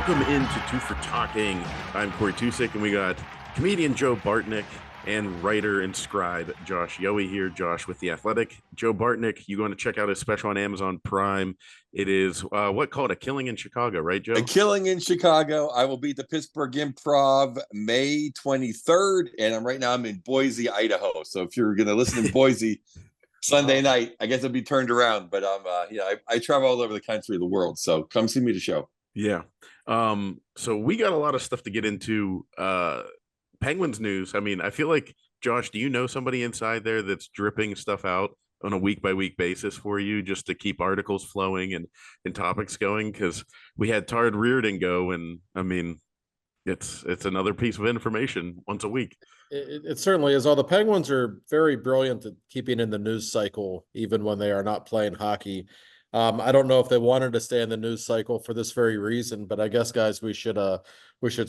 Welcome into Two for Talking. I'm Corey Tusick, and we got comedian Joe Bartnick and writer and scribe Josh Yohe here. Josh with The Athletic. Joe Bartnick, you going to check out his special on Amazon Prime. It is called A Killing in Chicago, right, Joe? A Killing in Chicago. I will be at the Pittsburgh Improv May 23rd, and I'm in Boise, Idaho. So if you're going to listen in Boise Sunday night, I guess it'll be turned around. But I travel all over the country, the world. So come see me to show. Yeah. So we got a lot of stuff to get into. Penguins news. I mean, I feel like, Josh, do you know somebody inside there that's dripping stuff out on a week by week basis for you just to keep articles flowing and topics going? Because we had Todd Reirden go, and I mean, it's another piece of information once a week. It certainly is. All the Penguins are very brilliant at keeping in the news cycle, even when they are not playing hockey. I don't know if they wanted to stay in the news cycle for this very reason, but I guess, guys, we should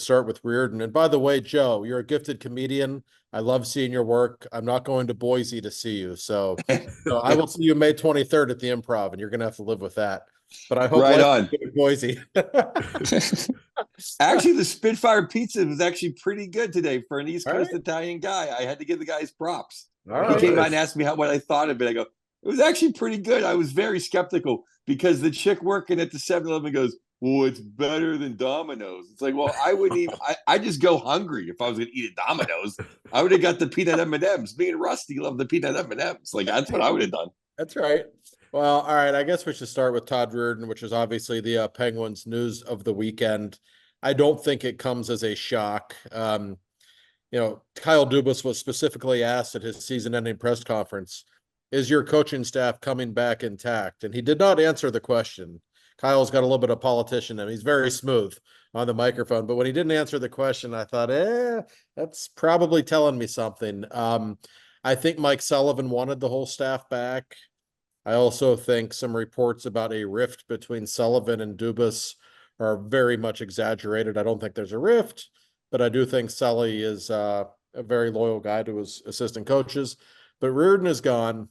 start with Reirden. And by the way, Joe, you're a gifted comedian. I love seeing your work. I'm not going to Boise to see you, so I will see you May 23rd at the Improv, and you're going to have to live with that. But I hope right on Boise. Actually, the Spitfire pizza was actually pretty good today for an East Coast Italian guy. I had to give the guys props. He came out and asked me what I thought of it. I go, it was actually pretty good. I was very skeptical because the chick working at the 7-Eleven goes, well, it's better than Domino's. It's like, well, I wouldn't even. I just go hungry if I was going to eat at Domino's. I would have got the peanut M&Ms. Me and Rusty love the peanut M&Ms. Like, that's what I would have done. That's right. Well, all right. I guess we should start with Todd Reirden, which is obviously the Penguins news of the weekend. I don't think it comes as a shock. Kyle Dubas was specifically asked at his season-ending press conference, is your coaching staff coming back intact? And he did not answer the question. Kyle's got a little bit of politician in him. He's very smooth on the microphone. But when he didn't answer the question, I thought, that's probably telling me something. I think Mike Sullivan wanted the whole staff back. I also think some reports about a rift between Sullivan and Dubas are very much exaggerated. I don't think there's a rift, but I do think Sully is a very loyal guy to his assistant coaches. But Reirden is gone.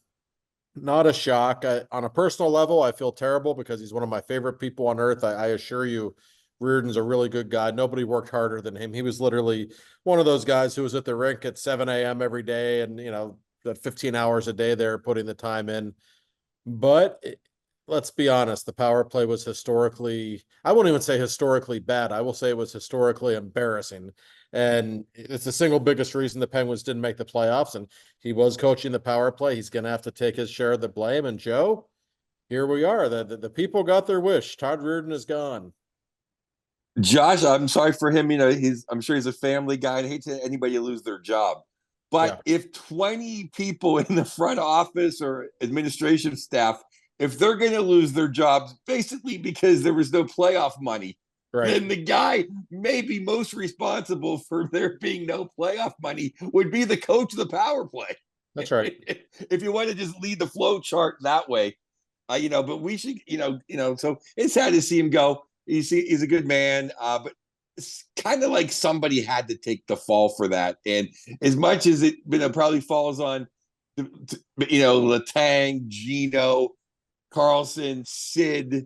Not a shock. On a personal level, I feel terrible because he's one of my favorite people on earth. I assure you, Reirden's a really good guy. Nobody worked harder than him. He was literally one of those guys who was at the rink at 7 a.m. every day and, that 15 hours a day there putting the time in. But let's be honest, the power play was historically, I won't even say historically bad. I will say it was historically embarrassing. And it's the single biggest reason the Penguins didn't make the playoffs. And he was coaching the power play. He's going to have to take his share of the blame. And Joe, here we are. The people got their wish. Todd Reirden is gone. Josh, I'm sorry for him. I'm sure he's a family guy. I hate to anybody lose their job. But if 20 people in the front office or administration staff, if they're going to lose their jobs, basically because there was no playoff money, then the guy maybe most responsible for there being no playoff money would be the coach of the power play. That's right. If you want to just lead the flow chart that way, but we should, so it's sad to see him go. He's a good man, but it's kind of like somebody had to take the fall for that. And as much as it probably falls on, Letang, Gino, Carlson, Sid,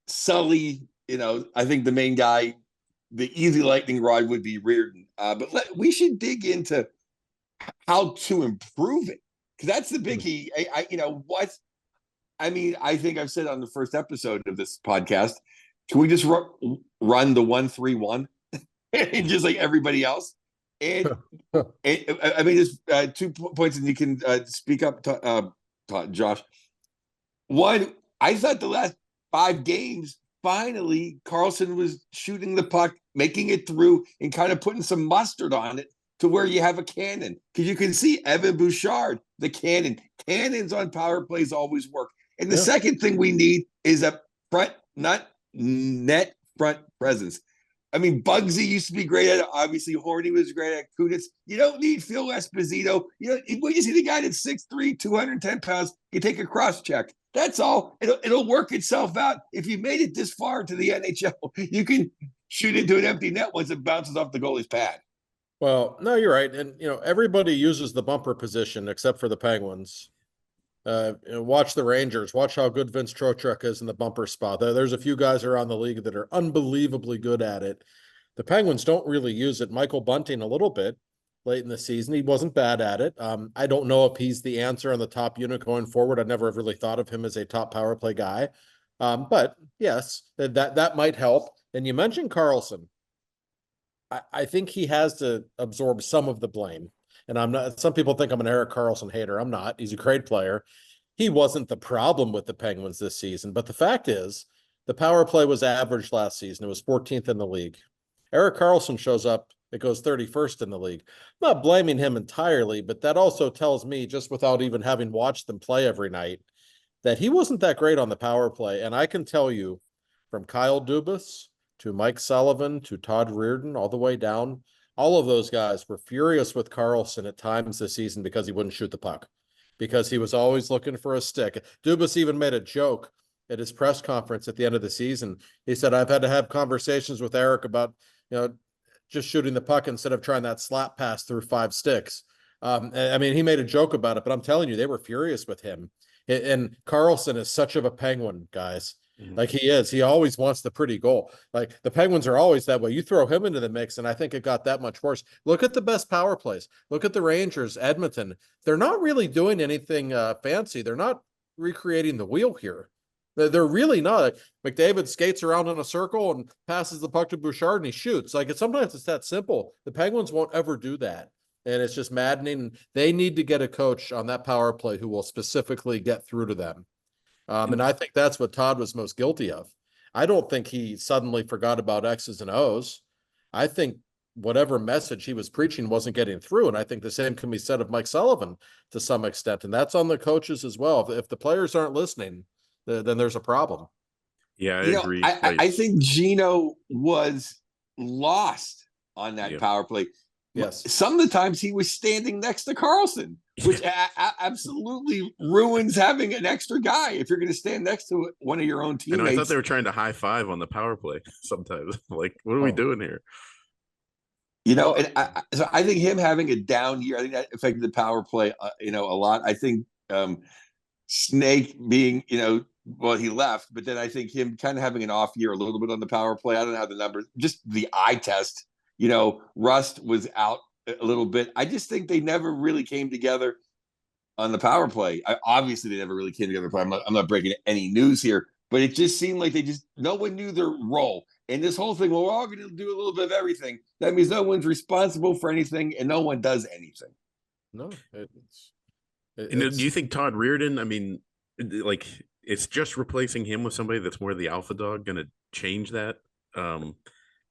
Sully, I think the main guy, the easy lightning rod would be Reirden. But we should dig into how to improve it, because that's the biggie. I think I've said on the first episode of this podcast, can we just run the 1-3-1 and just like everybody else? And there's 2 points, and you can speak up, Josh. One, I thought the last 5 games, finally, Carlson was shooting the puck, making it through, and kind of putting some mustard on it to where you have a cannon. Because you can see Evan Bouchard, the cannon. Cannons on power plays always work. And the second thing we need is a net front presence. I mean, Bugsy used to be great at it. Obviously, Horny was great at Kunitz. You don't need Phil Esposito. When you see the guy that's 6'3", 210 pounds, you take a cross check. That's all. It'll work itself out. If you made it this far to the NHL, you can shoot into an empty net once it bounces off the goalie's pad. Well, no, you're right. And, everybody uses the bumper position except for the Penguins. Watch the Rangers. Watch how good Vince Trocheck is in the bumper spot. There's a few guys around the league that are unbelievably good at it. The Penguins don't really use it. Michael Bunting a little bit late in the season. He wasn't bad at it. I don't know if he's the answer on the top unit going forward. I never really thought of him as a top power play guy. But yes, that might help. And you mentioned Carlson. I think he has to absorb some of the blame. And I'm not, some people think I'm an Erik Karlsson hater. I'm not. He's a great player. He wasn't the problem with the Penguins this season. But the fact is, the power play was average last season. It was 14th in the league. Erik Karlsson shows up, it goes 31st in the league. I'm not blaming him entirely, but that also tells me, just without even having watched them play every night, that he wasn't that great on the power play. And I can tell you, from Kyle Dubas to Mike Sullivan to Todd Reirden, all the way down, all of those guys were furious with Karlsson at times this season because he wouldn't shoot the puck, because he was always looking for a stick. Dubas even made a joke at his press conference at the end of the season. He said, I've had to have conversations with Erik about, just shooting the puck instead of trying that slap pass through 5 sticks. I mean, he made a joke about it, but I'm telling you, they were furious with him. And Karlsson is such of a Penguin, guys. Like he is. He always wants the pretty goal. Like the Penguins are always that way. You throw him into the mix, and I think it got that much worse. Look at the best power plays. Look at the Rangers, Edmonton. They're not really doing anything fancy. They're not recreating the wheel here. They're really not. McDavid skates around in a circle and passes the puck to Bouchard and he shoots. Like sometimes it's that simple. The Penguins won't ever do that. And it's just maddening. They need to get a coach on that power play who will specifically get through to them. And I think that's what Todd was most guilty of. I don't think he suddenly forgot about X's and O's. I think whatever message he was preaching wasn't getting through. And I think the same can be said of Mike Sullivan to some extent. And that's on the coaches as well. If the players aren't listening, then there's a problem. Yeah, I agree. I think Gino was lost on that power play. Yes. Some of the times he was standing next to Karlsson, which absolutely ruins having an extra guy if you're going to stand next to one of your own teammates. I thought they were trying to high five on the power play sometimes. Like, what are we doing here? And I think him having a down year, I think that affected the power play, a lot. I think Snake being, he left, but then I think him kind of having an off year a little bit on the power play. I don't know how the numbers, just the eye test. Rust was out a little bit. I just think they never really came together on the power play. Obviously, they never really came together. I'm not breaking any news here, but it just seemed like no one knew their role. And this whole thing, well, we're all going to do a little bit of everything. That means no one's responsible for anything and no one does anything. No. Do you think Todd Reirden, I mean, like, it's just replacing him with somebody that's more the alpha dog going to change that?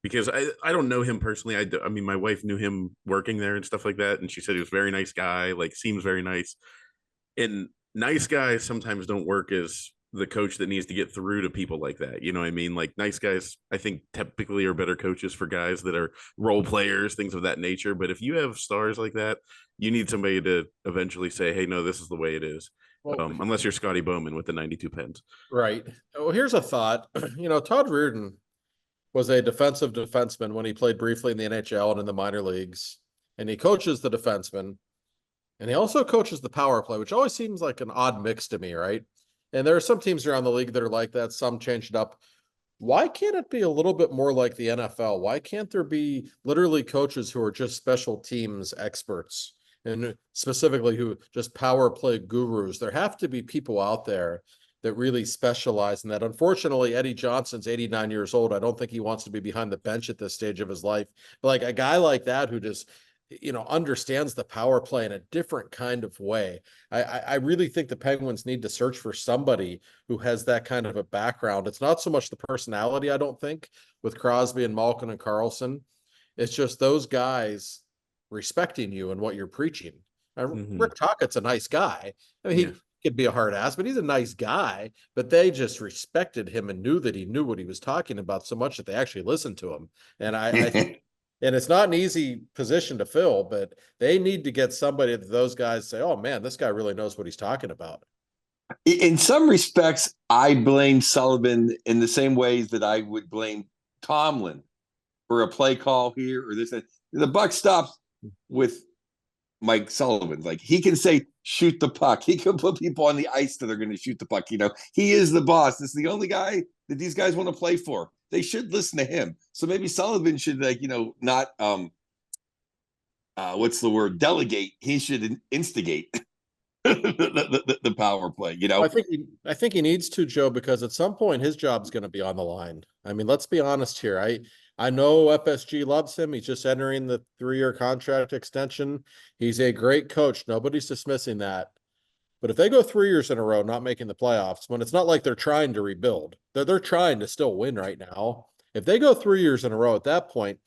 Because I don't know him personally. I mean, my wife knew him working there and stuff like that. And she said he was a very nice guy, like seems very nice. And nice guys sometimes don't work as the coach that needs to get through to people like that. You know what I mean? Like nice guys, I think typically are better coaches for guys that are role players, things of that nature. But if you have stars like that, you need somebody to eventually say, hey, no, this is the way it is. Well, unless you're Scotty Bowman with the 92 pens. Right. Well, here's a thought. Todd Reirden was a defensive defenseman when he played briefly in the NHL and in the minor leagues. And he coaches the defenseman. And he also coaches the power play, which always seems like an odd mix to me, right? And there are some teams around the league that are like that. Some changed it up. Why can't it be a little bit more like the NFL? Why can't there be literally coaches who are just special teams experts and specifically who just power play gurus? There have to be people out there that really specialize in that. Unfortunately, Eddie Johnson's 89 years old. I don't think he wants to be behind the bench at this stage of his life. But like a guy like that who just, understands the power play in a different kind of way. I really think the Penguins need to search for somebody who has that kind of a background. It's not so much the personality, I don't think, with Crosby and Malkin and Karlsson. It's just those guys respecting you and what you're preaching. Rick Tocchet's a nice guy. I mean, he could be a hard ass, but he's a nice guy. But they just respected him and knew that he knew what he was talking about so much that they actually listened to him. And I think, and it's not an easy position to fill, but they need to get somebody that those guys say, oh man, this guy really knows what he's talking about. In some respects, I blame Sullivan in the same ways that I would blame Tomlin for a play call here or this. The buck stops with Mike Sullivan. Like he can say, shoot the puck. He can put people on the ice that are going to shoot the puck. He is the boss. This is the only guy that these guys want to play for. They should listen to him. So maybe Sullivan should not what's the word? Delegate. He should instigate the power play. I think he needs to, Joe, because at some point his job's going to be on the line. I mean, let's be honest here. I know FSG loves him. He's just entering the 3-year contract extension. He's a great coach. Nobody's dismissing that. But if they go 3 years in a row not making the playoffs, when it's not like they're trying to rebuild, they're trying to still win right now. If they go 3 years in a row at that point,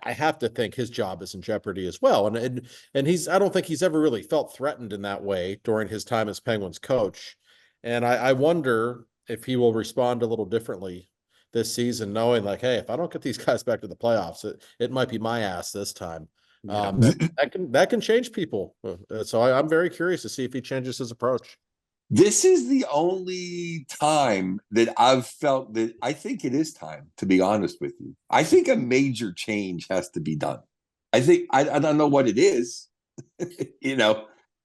I have to think his job is in jeopardy as well. And I don't think he's ever really felt threatened in that way during his time as Penguins coach. And I wonder if he will respond a little differently this season, knowing like, hey, if I don't get these guys back to the playoffs, it might be my ass this time. That can change people. So I'm very curious to see if he changes his approach. This is the only time that I've felt that I think it is time, to be honest with you. I think a major change has to be done. I think I don't know what it is,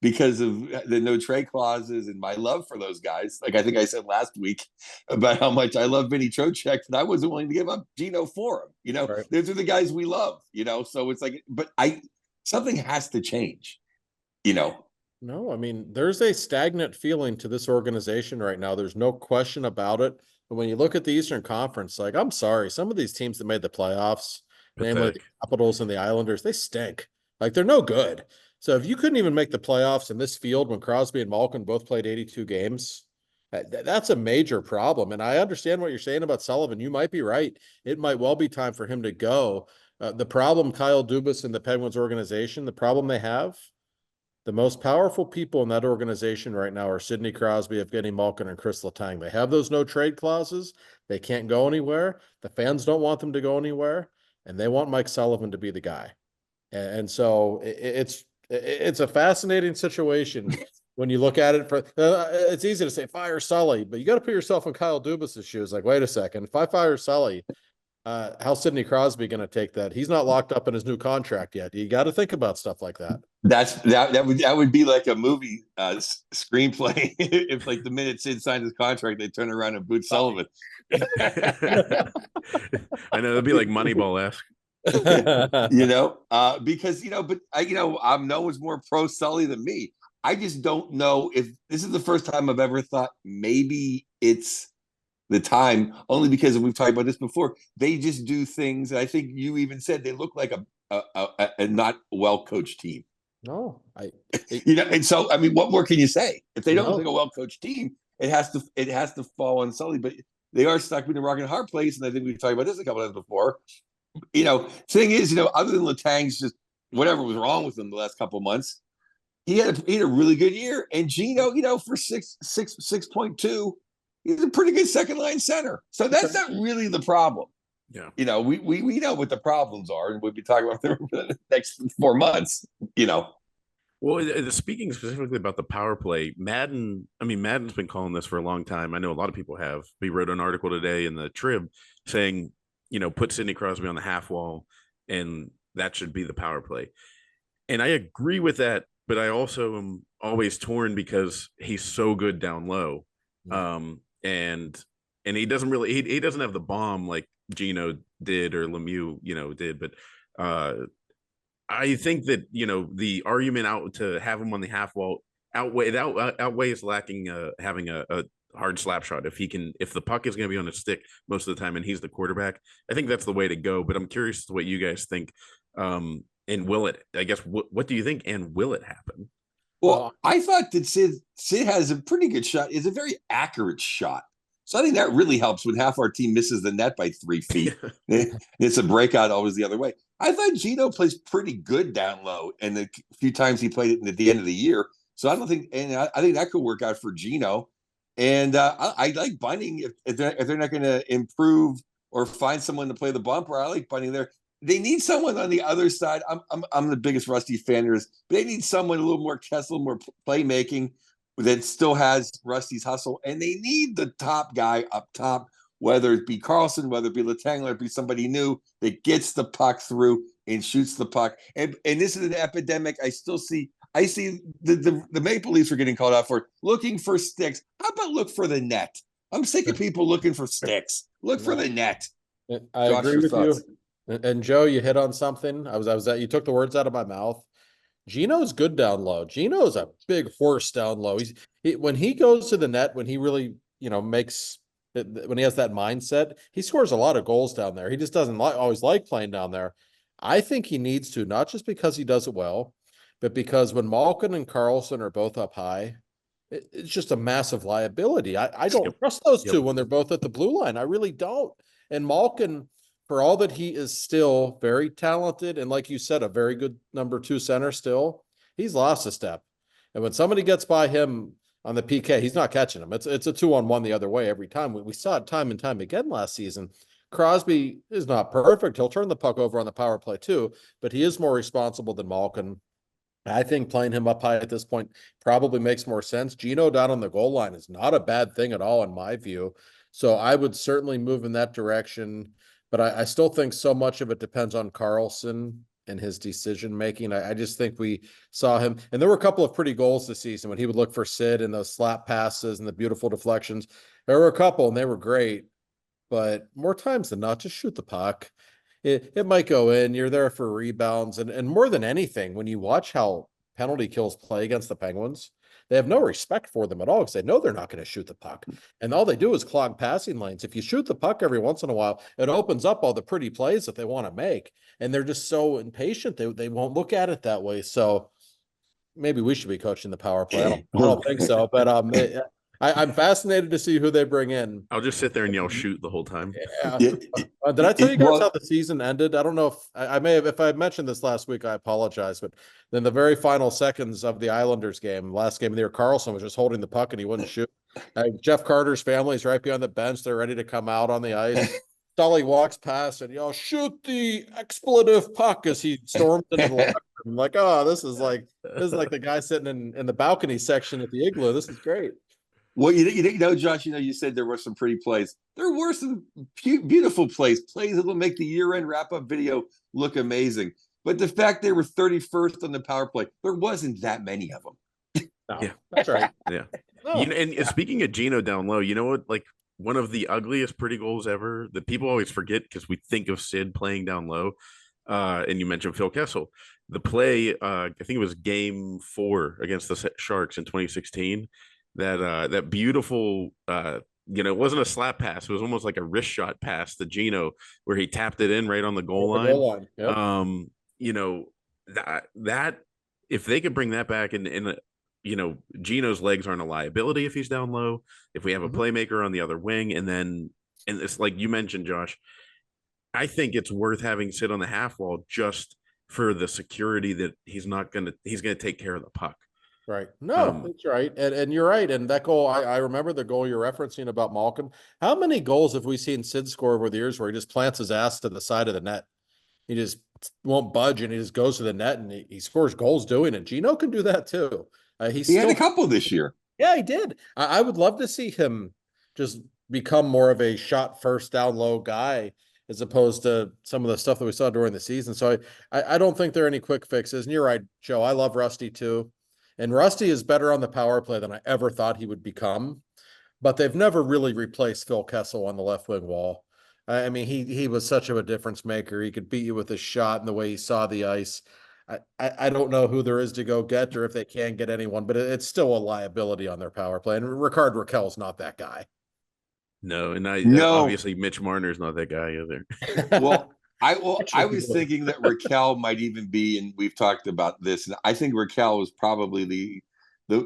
because of the no trade clauses and my love for those guys. Like I think I said last week about how much I love Vinny Trocheck, and I wasn't willing to give up Gino for him. Right. Those are the guys we love. So it's like, but something has to change. No, I mean, there's a stagnant feeling to this organization right now. There's no question about it. But when you look at the Eastern Conference, like, I'm sorry, some of these teams that made the playoffs, namely the Capitals and the Islanders, they stink. Like, they're no good. So if you couldn't even make the playoffs in this field when Crosby and Malkin both played 82 games, that's a major problem. And I understand what you're saying about Sullivan. You might be right. It might well be time for him to go. The problem, Kyle Dubas and the Penguins organization, the problem they have, the most powerful people in that organization right now are Sidney Crosby, Evgeny Malkin, and Chris Letang. They have those no trade clauses. They can't go anywhere. The fans don't want them to go anywhere, and they want Mike Sullivan to be the guy. And so it's a fascinating situation when you look at it. It's easy to say fire Sully, but you got to put yourself in Kyle Dubas' shoes. Like, wait a second, if I fire Sully, how's Sidney Crosby going to take that? He's not locked up in his new contract yet. You got to think about stuff like that. That would be like a movie screenplay. If like the minute Sid signed his contract, they turn around and boot Sullivan. I know it'd be like Moneyball-esque. Because but no one's more pro Sully than me. I just don't know if this is the first time I've ever thought maybe it's the time, only because we've talked about this before. They just do things. I think you even said they look like a not well coached team. No, and so I mean, what more can you say? If they don't look like a well coached team, it has to fall on Sully. But they are stuck between a rock and a hard place, and I think we've talked about this a couple times before. Thing is, other than Letang's just whatever was wrong with him the last couple of months, he had a really good year. And Gino, for 6.2, he's a pretty good second line center. So that's not really the problem. Yeah. We know what the problems are, and we'll be talking about them for the next 4 months. Well, speaking specifically about the power play, Madden's been calling this for a long time. I know a lot of people have. We wrote an article today in the Trib saying, put Sidney Crosby on the half wall, and that should be the power play. And I agree with that, but I also am always torn because he's so good down low. And he doesn't really he doesn't have the bomb like Gino did or Lemieux did, but I think that the argument out to have him on the half wall outweighs lacking having a hard slap shot. If the puck is going to be on his stick most of the time and he's the quarterback, I think that's the way to go. But I'm curious to what you guys think. And will it? I guess what do you think? And will it happen? Well, I thought that Sid has a pretty good shot. It's a very accurate shot. So I think that really helps when half our team misses the net by 3 feet. It's a breakout always the other way. I thought Gino plays pretty good down low, and the few times he played it at the end of the year. So I think that could work out for Gino. And I like Bunting if they're not going to improve or find someone to play the bumper. I like Bunting there. They need someone on the other side. I'm the biggest Rusty fan there is, but they need someone a little more Kessel, more playmaking that still has Rusty's hustle. And they need the top guy up top, whether it be Carlson, whether it be Letang, whether it be somebody new that gets the puck through and shoots the puck. And this is an epidemic. I still see I see the Maple Leafs are getting called out for looking for sticks. How about look for the net? I'm sick of people looking for sticks. Look for the net. I Josh, agree your with thoughts? you. And Joe, you hit on something. You took the words out of my mouth. Gino's good down low. Gino's a big horse down low. When he goes to the net, when he really, makes when he has that mindset, he scores a lot of goals down there. He just doesn't always like playing down there. I think he needs to, not just because he does it well, but because when Malkin and Carlson are both up high, it's just a massive liability. I don't trust those two when they're both at the blue line. I really don't. And Malkin, for all that he is still very talented and, like you said, a very good number 2 center still, he's lost a step. And when somebody gets by him on the PK, he's not catching him. It's a 2-on-1 the other way every time. We saw it time and time again last season. Crosby is not perfect. He'll turn the puck over on the power play too, but he is more responsible than Malkin. I think playing him up high at this point probably makes more sense. Gino down on the goal line is not a bad thing at all, in my view. So I would certainly move in that direction. But I still think so much of it depends on Carlson and his decision making. I just think we saw him, and there were a couple of pretty goals this season when he would look for Sid and those slap passes and the beautiful deflections. There were a couple, and they were great. But more times than not, just shoot the puck. It might go in. You're there for rebounds. And more than anything, when you watch how penalty kills play against the Penguins, they have no respect for them at all because they know they're not going to shoot the puck. And all they do is clog passing lanes. If you shoot the puck every once in a while, it opens up all the pretty plays that they want to make. And they're just so impatient. They won't look at it that way. So maybe we should be coaching the power play. I don't think so. But I'm fascinated to see who they bring in. I'll just sit there and yell shoot the whole time. Yeah. Did I tell you guys how the season ended? I don't know if I may have, if I mentioned this last week, I apologize. But then the very final seconds of the Islanders game, last game of the year, Carlson was just holding the puck and he wouldn't shoot. Jeff Carter's family is right behind the bench. They're ready to come out on the ice. Sully walks past and shoot the expletive puck as he storms into the locker room. I'm like, oh, this is like the guy sitting in the balcony section at the Igloo. This is great. Well, Josh, you said there were some pretty plays. There were some beautiful plays that will make the year-end wrap-up video look amazing. But the fact they were 31st on the power play, there wasn't that many of them. No, yeah, that's right. Yeah. And speaking of Gino down low, you know what? Like one of the ugliest pretty goals ever that people always forget because we think of Sid playing down low. And you mentioned Phil Kessel. The play, I think it was game 4 against the Sharks in 2016. That beautiful, it wasn't a slap pass. It was almost like a wrist shot pass to Gino where he tapped it in right on the goal line. Yep. That if they could bring that back and Gino's legs aren't a liability if he's down low. If we have a playmaker on the other wing, and it's like you mentioned, Josh, I think it's worth having Sid on the half wall just for the security that he's going to take care of the puck. Right. No, that's right. And you're right. And that goal, I remember the goal you're referencing about Malkin. How many goals have we seen Sid score over the years where he just plants his ass to the side of the net? He just won't budge and he just goes to the net and he scores goals doing it. Gino can do that too. He had a couple this year. Yeah, he did. I would love to see him just become more of a shot first down low guy as opposed to some of the stuff that we saw during the season. So I don't think there are any quick fixes. And you're right, Joe. I love Rusty too. And Rusty is better on the power play than I ever thought he would become. But they've never really replaced Phil Kessel on the left wing wall. I mean, he was such of a difference maker. He could beat you with his shot and the way he saw the ice. I don't know who there is to go get or if they can get anyone, but it's still a liability on their power play. And Ricard Raquel's not that guy. No, and obviously Mitch Marner's not that guy either. Well, I was thinking that Raquel might even be, and we've talked about this, and I think Raquel was probably if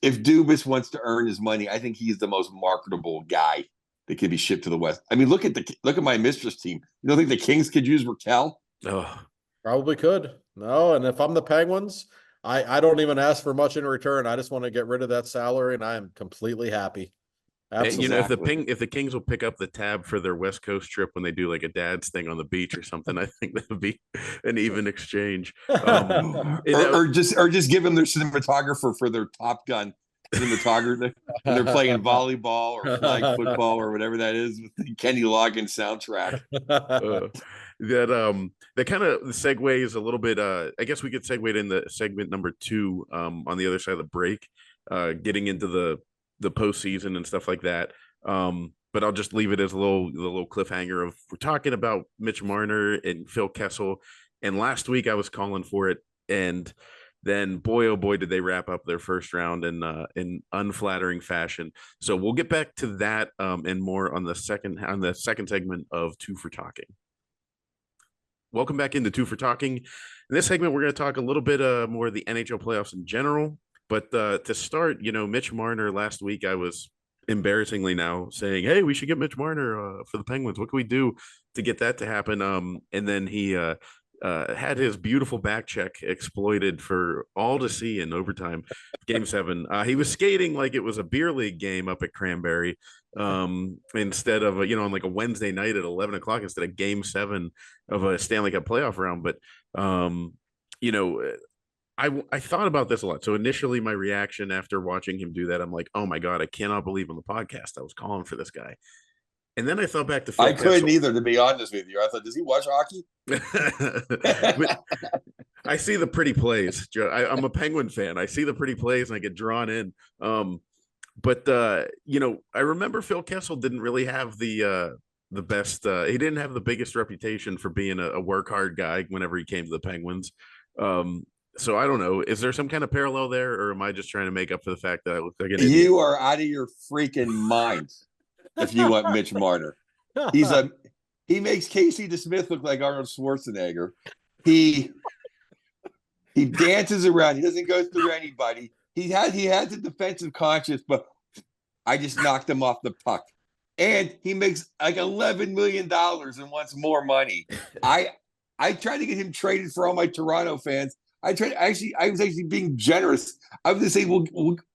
Dubas wants to earn his money, I think he's the most marketable guy that could be shipped to the West. I mean, look at my mistress team. You don't think the Kings could use Raquel? Oh, probably could. No, and if I'm the Penguins, I don't even ask for much in return. I just want to get rid of that salary, and I am completely happy. Absolutely. If the Kings will pick up the tab for their West Coast trip when they do like a dad's thing on the beach or something, I think that would be an even exchange. Or just give them their cinematographer for their Top Gun cinematographer. They're playing volleyball or flag football or whatever that is with the Kenny Loggins soundtrack. that kind of segues a little bit. I guess we could segue into segment number 2 on the other side of the break, getting into the postseason and stuff like that. But I'll just leave it as a little cliffhanger of we're talking about Mitch Marner and Phil Kessel. And last week I was calling for it, and then boy oh boy did they wrap up their first round in unflattering fashion. So we'll get back to that and more on the second segment of Two for Talking. Welcome back into Two for Talking. In this segment, we're going to talk a little bit more of the NHL playoffs in general. But to start, Mitch Marner last week, I was embarrassingly now saying, hey, we should get Mitch Marner for the Penguins. What can we do to get that to happen? And then he had his beautiful back check exploited for all to see in overtime, Game 7. He was skating like it was a beer league game up at Cranberry instead of, on like a Wednesday night at 11 o'clock instead of Game 7 of a Stanley Cup playoff round. But, I thought about this a lot. So initially my reaction after watching him do that, I'm like, oh my God, I cannot believe on the podcast I was calling for this guy. And then I thought back to Phil I couldn't Kessel. either, to be honest with you. I thought, does he watch hockey? I see the pretty plays. I'm a Penguin fan. I see the pretty plays and I get drawn in. But I remember Phil Kessel didn't really have the best. He didn't have the biggest reputation for being a work hard guy whenever he came to the Penguins. So I don't know. Is there some kind of parallel there, or am I just trying to make up for the fact that I look like an idiot? You are out of your freaking mind if you want Mitch Marner. He makes Casey DeSmith look like Arnold Schwarzenegger. He dances around. He doesn't go through anybody. He had the defensive conscience, but I just knocked him off the puck. And he makes like $11 million and wants more money. I tried to get him traded for all my Toronto fans. I was actually being generous. I was going to say, well,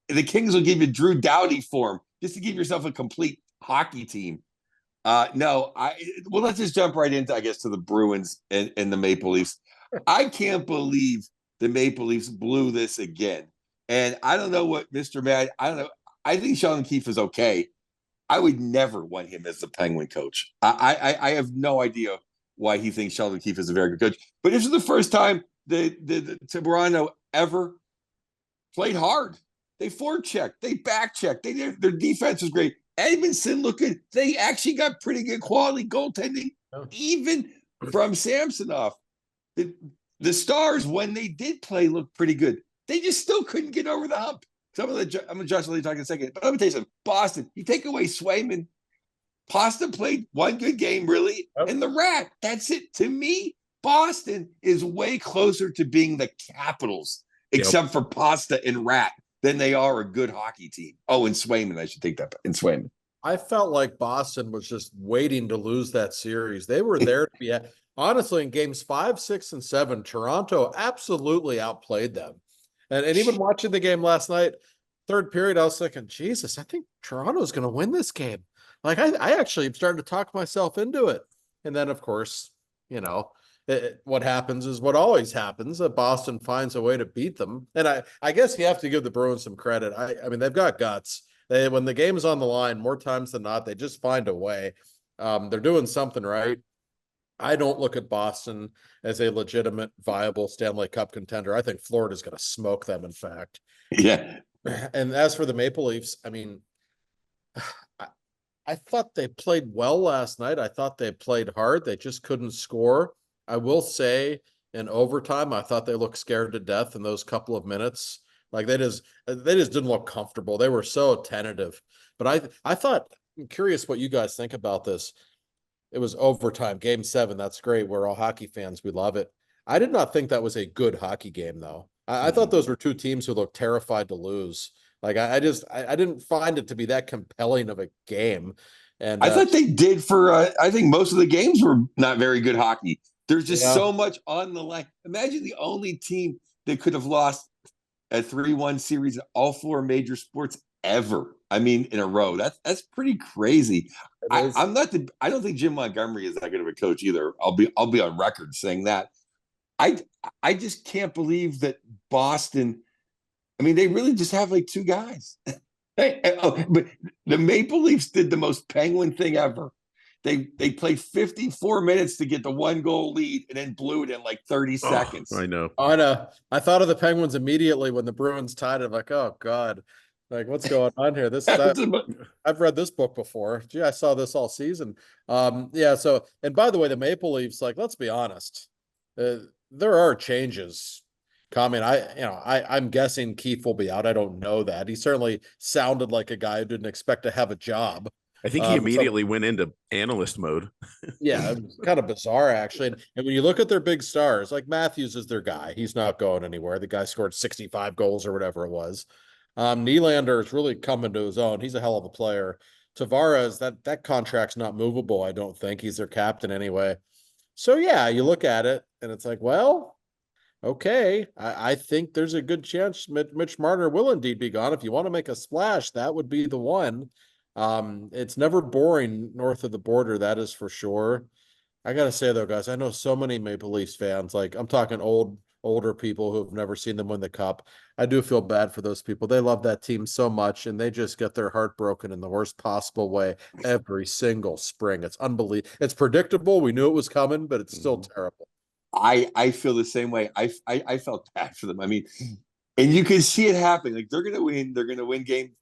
the Kings will give you Drew Doughty for him just to give yourself a complete hockey team. Let's just jump right into, I guess, to the Bruins and the Maple Leafs. I can't believe the Maple Leafs blew this again. And I don't know what Mr. Mad, I don't know. I think Sheldon Keefe is okay. I would never want him as the Penguin coach. I have no idea why he thinks Sheldon Keefe is a very good coach. But this is the first time the Toronto ever played hard. They forechecked, they backchecked, their defense was great. Edmondson looking, they actually got pretty good quality goaltending, even from Samsonov. The Stars, when they did play, looked pretty good. They just still couldn't get over the hump. I'm going to Josh Lee talk in a second. But let me tell you something. Boston, you take away Swayman. Pasta played one good game, really. Yep. And the Rat, that's it. To me, Boston is way closer to being the Capitals, except for Pasta and Rat, than they are a good hockey team. Oh, and Swayman, I should take that. And Swayman. I felt like Boston was just waiting to lose that series. They were there to be at. Honestly, in games 5, 6, and 7, Toronto absolutely outplayed them. And even watching the game last night, third period, I was thinking, Jesus, I think Toronto's going to win this game. Like, I actually am starting to talk myself into it. And then, of course, what happens is what always happens. Boston finds a way to beat them. And I guess you have to give the Bruins some credit. I mean, they've got guts. When the game is on the line, more times than not, they just find a way. They're doing something right. I don't look at Boston as a legitimate, viable Stanley Cup contender. I think Florida's going to smoke them, in fact. Yeah. And as for the Maple Leafs, I mean, I thought they played well last night. I thought they played hard. They just couldn't score. I will say in overtime, I thought they looked scared to death in those couple of minutes. Like they just didn't look comfortable. They were so tentative. But I thought, I'm curious what you guys think about this. It was overtime, game 7. That's great. We're all hockey fans. We love it. I did not think that was a good hockey game, though. I thought those were two teams who looked terrified to lose. Like I didn't find it to be that compelling of a game. And I thought they did I think most of the games were not very good hockey. There's just so much on the line. Imagine the only team that could have lost a 3-1 series in all 4 major sports ever. I mean, in a row. That's pretty crazy. I don't think Jim Montgomery is that good of a coach either. I'll be on record saying that. I just can't believe that Boston. I mean, they really just have like 2 guys. But the Maple Leafs did the most Penguin thing ever. they played 54 minutes to get the 1-goal lead and then blew it in like 30 seconds. I know. Oh, I know. I thought of the Penguins immediately when the Bruins tied it. Like, oh God, like what's going on here? I've read this book before. Gee, I saw this all season. Yeah. So, and by the way, the Maple Leafs, like, let's be honest, there are changes coming. I'm guessing Keefe will be out. I don't know that. He certainly sounded like a guy who didn't expect to have a job. I think he immediately went into analyst mode. Yeah, it was kind of bizarre, actually. And when you look at their big stars, like Matthews is their guy. He's not going anywhere. The guy scored 65 goals or whatever it was. Nylander is really coming to his own. He's a hell of a player. Tavares, that contract's not movable, I don't think. He's their captain anyway. So, yeah, you look at it, and it's like, well, okay, I think there's a good chance Mitch Marner will indeed be gone. If you want to make a splash, that would be the one. It's never boring north of the border, that is for sure. I gotta say though, guys, I know so many Maple Leafs fans. Like I'm talking older people who have never seen them win the cup. I do feel bad for those people. They love that team so much, and they just get their heart broken in the worst possible way every single spring. It's unbelievable. It's predictable. We knew it was coming, but it's still terrible. I feel the same way. I felt bad for them. I mean, and you can see it happening. Like they're gonna win. They're gonna win game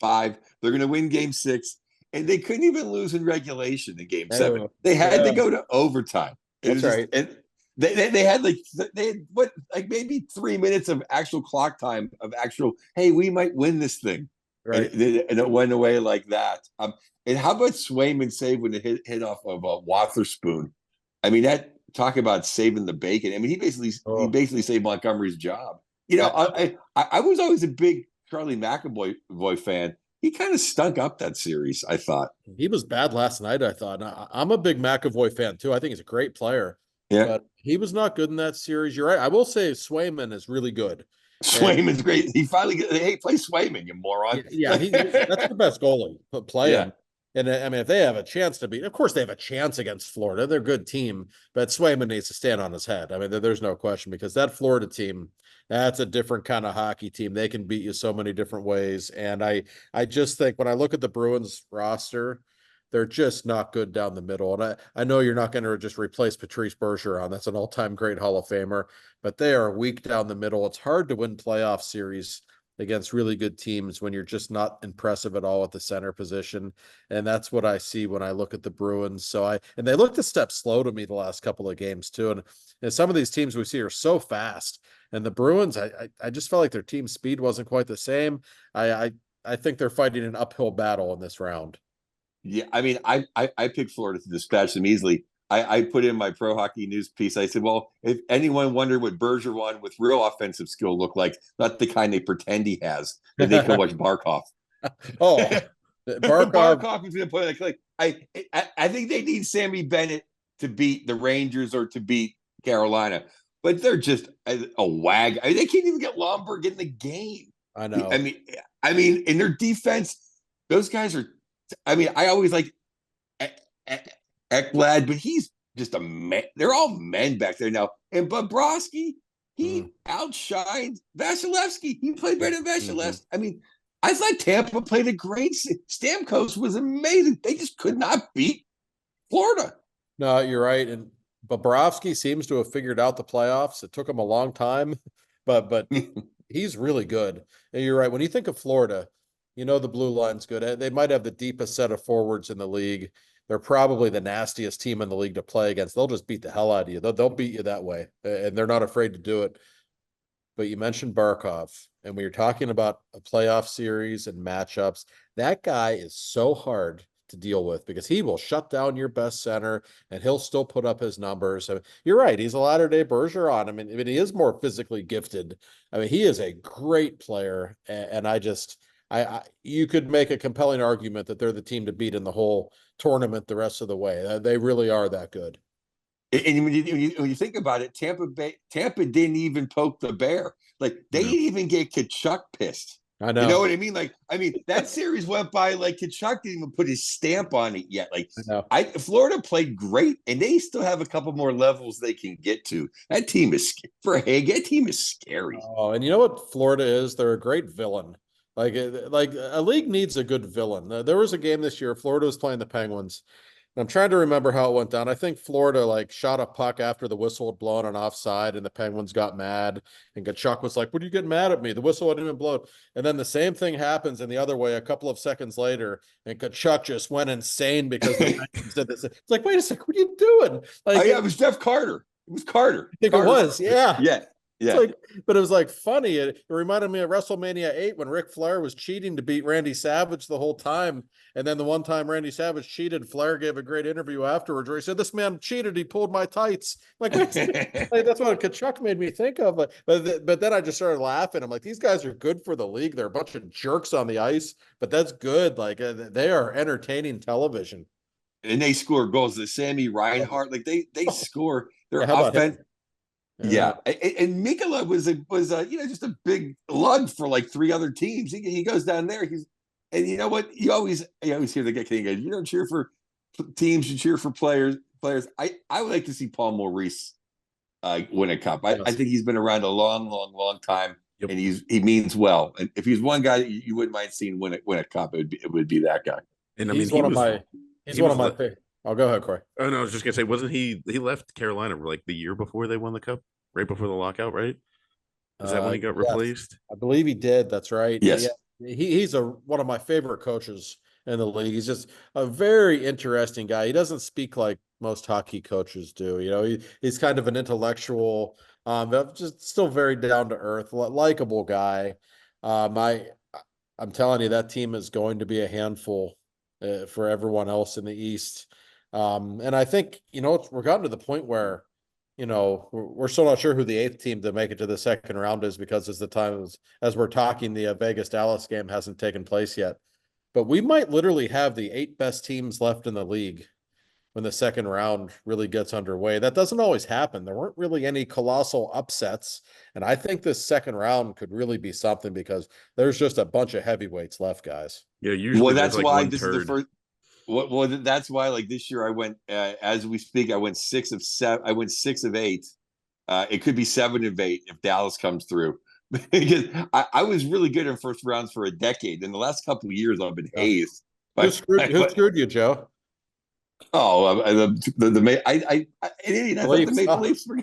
5. They're gonna win game 6. And they couldn't even lose in regulation in game 7. They had to go to overtime. That's right. And they had maybe 3 minutes of actual clock time of actual, hey, we might win this thing. Right. And it went away like that. And how about Swayman save when it hit off of a Wotherspoon? I mean, that talk about saving the bacon. I mean, he basically saved Montgomery's job. You know, I was always a big Charlie McAvoy fan. He kind of stunk up that series, I thought. He was bad last night, I thought. I'm a big McAvoy fan, too. I think he's a great player. Yeah. But he was not good in that series. You're right. I will say Swayman is really good. Swayman's great. He finally hey, play Swayman, you moron. Yeah, that's the best goalie. Play him. And I mean, if they have a chance to beat, of course they have a chance against Florida. They're a good team, but Swayman needs to stand on his head. I mean, there's no question because that Florida team, that's a different kind of hockey team. They can beat you so many different ways. And I just think when I look at the Bruins roster, they're just not good down the middle. And I know you're not going to just replace Patrice Bergeron. That's an all-time great Hall of Famer, but they are weak down the middle. It's hard to win playoff series against really good teams when you're just not impressive at all at the center position. And that's what I see when I look at the Bruins. And they looked a step slow to me the last couple of games too. And some of these teams we see are so fast. And the Bruins, I just felt like their team speed wasn't quite the same. I think they're fighting an uphill battle in this round. Yeah, I mean, I picked Florida to dispatch them easily. I put in my pro hockey news piece. I said, well, if anyone wondered what Bergeron with real offensive skill looked like, not the kind they pretend he has, then they can watch Barkov. Oh, Barkov is going to play like I think they need Sammy Bennett to beat the Rangers or to beat Carolina, but they're just a wag. I mean, they can't even get Lomberg in the game. I know. I mean, in their defense, those guys are. I mean, I always like Ekblad, but he's just a man. They're all men back there now. And Bobrovsky, he outshined Vasilevsky. He played better than Vasilevsky. I mean, I thought Tampa played a great. Stamkos was amazing. They just could not beat Florida. No, you're right. And Bobrovsky seems to have figured out the playoffs. It took him a long time, but he's really good. And you're right. When you think of Florida, you know the blue line's good. They might have the deepest set of forwards in the league. They're probably the nastiest team in the league to play against. They'll just beat the hell out of you. They'll beat you that way, and they're not afraid to do it. But you mentioned Barkov, and when you're talking about a playoff series and matchups, that guy is so hard to deal with because he will shut down your best center, and he'll still put up his numbers. So you're right. He's a latter-day Bergeron. I mean, he is more physically gifted. I mean, he is a great player, and you could make a compelling argument that they're the team to beat in the whole tournament the rest of the way. They really are that good. And when you think about it, Tampa didn't even poke the bear. Like they didn't even get Kachuk pissed. I know. You know what I mean? Like, I mean, that series went by like Kachuk didn't even put his stamp on it yet. Like Florida played great, and they still have a couple more levels they can get to. That team is that team is scary. Oh, and you know what Florida is? They're a great villain. Like a league needs a good villain. There was a game this year. Florida was playing the Penguins, I'm trying to remember how it went down. I think Florida like shot a puck after the whistle had blown on offside, and the Penguins got mad. And Kachuk was like, "What are you getting mad at me? The whistle hadn't even blown." And then the same thing happens in the other way a couple of seconds later, and Kachuk just went insane because the Penguins did this. It's like, wait a second, what are you doing? Oh, Like, yeah, it was Jeff Carter. It was Carter. I think Carter. it was, yeah. Yeah. It's Yeah. like, but it was like funny. It reminded me of WrestleMania 8 when Ric Flair was cheating to beat Randy Savage the whole time. And then the one time Randy Savage cheated, Flair gave a great interview afterwards where he said, "This man cheated. He pulled my tights." Like, like that's what Kachuk made me think of. But then I just started laughing. I'm like, these guys are good for the league. They're a bunch of jerks on the ice, but that's good. Like they are entertaining television. And they score goals. The Sammy Reinhart, like they score. Their Yeah, how about offense. him? Yeah, and Mikula was just a big lug for like three other teams. He goes down there. And you know what? You always hear the Canadian guys. You don't cheer for teams. You cheer for players. I would like to see Paul Maurice win a cup. I think he's been around a long time, Yep. and he means well. And if he's one guy you wouldn't mind seeing win a cup, it would be that guy. And I He's mean, one of my favorite. Oh, go ahead, Corey. Oh no, I was just gonna say, wasn't he left Carolina like the year before they won the cup, right before the lockout, right? Is that when he got replaced? I believe he did. That's right. Yes. Yeah, he's one of my favorite coaches in the league. He's just a very interesting guy. He doesn't speak like most hockey coaches do. You know, he's kind of an intellectual, but just still very down to earth, likable guy. I'm telling you, that team is going to be a handful for everyone else in the East. And I think, we're gotten to the point where, we're still not sure who the eighth team to make it to the second round is because as we're talking, the Vegas Dallas game hasn't taken place yet. But we might literally have the 8 best teams left in the league when the second round really gets underway. That doesn't always happen. There weren't really any colossal upsets. And I think this second round could really be something because there's just a bunch of heavyweights left, guys. Yeah, usually that's like why this is the first. Well, that's why, like this year, I went as we speak. I went 6 of 7. I went 6 of 8. It could be 7 of 8 if Dallas comes through. Because I was really good in first rounds for a decade. In the last couple of years, I've been hazed. Who screwed you, Joe? Oh, an idiot. I thought the Maple Leafs were.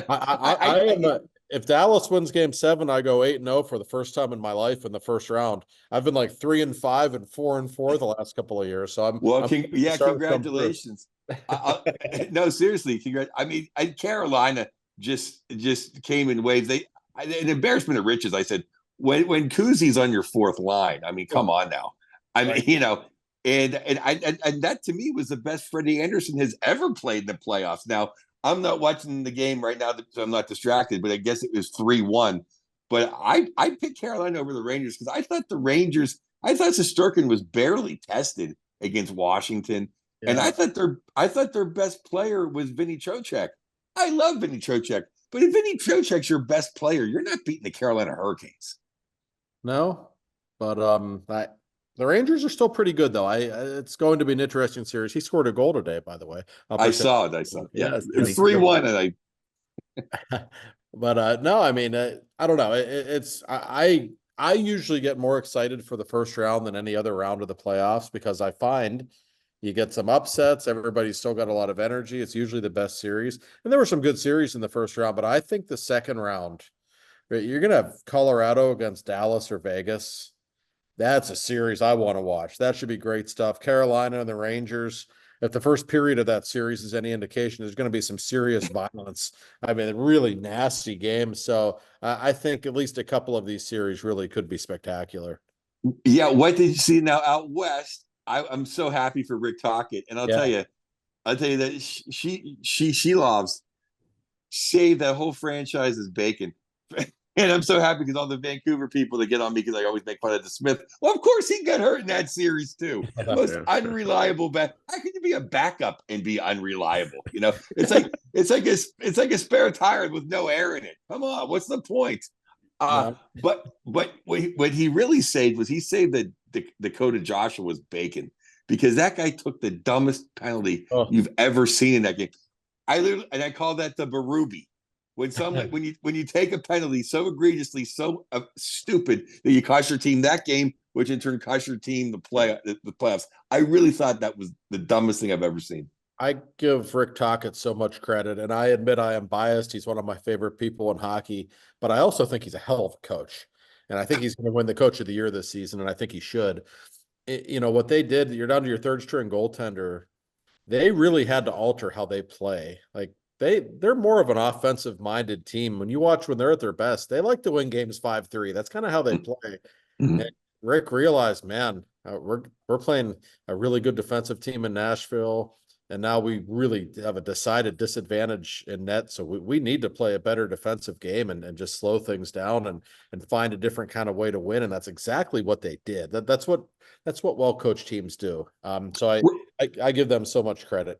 I am. If Dallas wins Game 7, I go 8-0 for the first time in my life in the first round. I've been like 3-5 and 4-4 the last couple of years. So congratulations. No, seriously, congrats. I mean, Carolina just came in waves. An embarrassment of riches. I said when Kuzi's on your fourth line. I mean, come on now. I mean, and that to me was the best Freddie Anderson has ever played in the playoffs. Now, I'm not watching the game right now, so I'm not distracted, but I guess it was 3-1. But I picked Carolina over the Rangers because I thought Shesterkin was barely tested against Washington. Yeah. And I thought their best player was Vinny Trocheck. I love Vinny Trocheck, but if Vinny Trocheck's your best player, you're not beating the Carolina Hurricanes. No, but the Rangers are still pretty good, though. It's going to be an interesting series. He scored a goal today, by the way. I saw it. Yeah, it's 3-1, and But no, I mean, I don't know. I usually get more excited for the first round than any other round of the playoffs because I find you get some upsets. Everybody's still got a lot of energy. It's usually the best series, and there were some good series in the first round. But I think the second round, you're going to have Colorado against Dallas or Vegas. That's a series I want to watch. That should be great stuff. Carolina and the Rangers. If the first period of that series is any indication, there's going to be some serious violence. I mean, really nasty games. So I think at least a couple of these series really could be spectacular. Yeah. What did you see now out west? I'm so happy for Rick Tocchet, and I'll tell you that she loves saved that whole franchise's bacon. And I'm so happy because all the Vancouver people that get on me because I always make fun of the Smith. Well, of course he got hurt in that series too. Most unreliable back. How can you be a backup and be unreliable? It's like a spare tire with no air in it. Come on, what's the point? But what he really saved was the Dakota Joshua's bacon because that guy took the dumbest penalty you've ever seen in that game. I call that the Berube. When you take a penalty so egregiously, so stupid that you cost your team that game which in turn cost your team the playoffs. I really thought that was the dumbest thing I've ever seen. I give Rick Tocchet so much credit, and I admit I am biased. He's one of my favorite people in hockey, but I also think he's a hell of a coach. And I think he's going to win the Coach of the Year this season, and I think he should. What they did, you're down to your third string goaltender. They really had to alter how they play. Like they're more of an offensive minded team. When you watch when they're at their best, they like to win games 5-3. That's kind of how they play. Mm-hmm. And Rick realized, man, we're playing a really good defensive team in Nashville. And now we really have a decided disadvantage in net. So we need to play a better defensive game and just slow things down and find a different kind of way to win. And that's exactly what they did. That's what well-coached teams do. So I give them so much credit.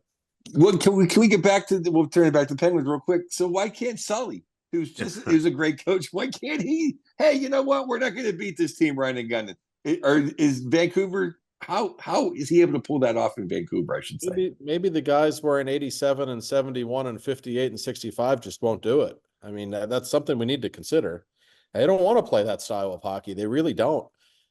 Well, can we get back to we'll turn it back to Penguins real quick. So why can't Sully, who's a great coach, why can't he? Hey, you know what? We're not going to beat this team running and gunning. Or is Vancouver? How is he able to pull that off in Vancouver? I should say. Maybe the guys wearing 87 and 71 and 58 and 65 just won't do it. I mean, that's something we need to consider. They don't want to play that style of hockey. They really don't.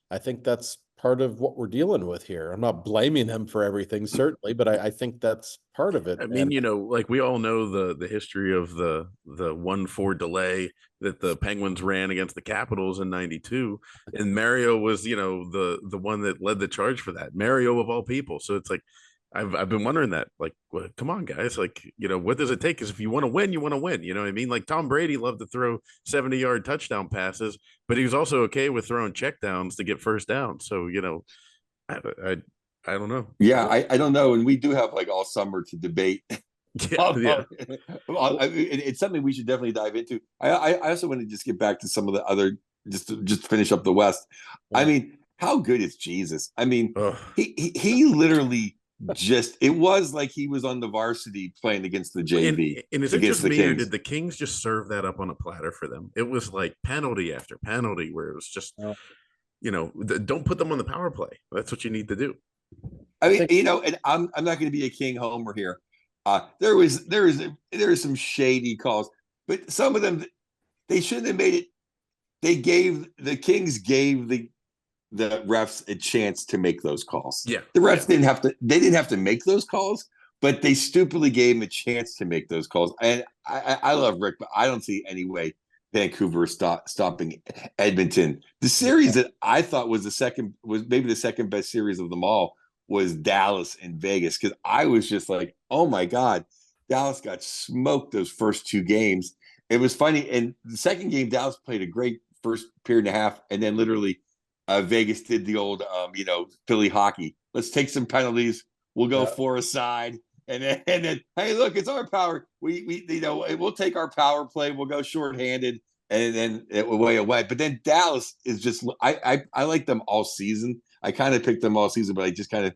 I think that's part of what we're dealing with here. I'm not blaming them for everything, certainly, but I think that's part of it. I mean, like we all know the history of the 1-4 delay that the Penguins ran against the Capitals in '92, and Mario was, the one that led the charge for that. Mario of all people. So it's like I've been wondering that, like, well, come on, guys, like, what does it take? Because if you want to win, you want to win. You know what I mean? Like Tom Brady loved to throw 70-yard touchdown passes, but he was also okay with throwing checkdowns to get first down. So I don't know. Yeah, I don't know, and we do have like all summer to debate. Yeah. It's something we should definitely dive into. I also want to just get back to some of the other just to finish up the West. Yeah. I mean, how good is Jesus? I mean, he literally it was like he was on the varsity playing against the JV. And is it just me, or did the Kings just serve that up on a platter for them? It was like penalty after penalty where it was just, don't put them on the power play. That's what you need to do. I mean, and I'm not going to be a King homer here. There is some shady calls, but some of them they shouldn't have made it. The Kings gave the refs a chance to make those calls. Yeah, the refs didn't have to. They didn't have to make those calls, but they stupidly gave him a chance to make those calls. And I love Rick, but I don't see any way Vancouver stopping Edmonton. The series that I thought was maybe the second best series of them all was Dallas and Vegas, because I was just like, oh my God, Dallas got smoked those first two games. It was funny. And the second game, Dallas played a great first period and a half, and then literally Vegas did the old Philly hockey. Let's take some penalties. We'll go 4 aside. And then, hey, look, it's our power. We'll take our power play. We'll go shorthanded, and then away. But then Dallas is just. I like them all season. I kind of picked them all season, but I just kind of.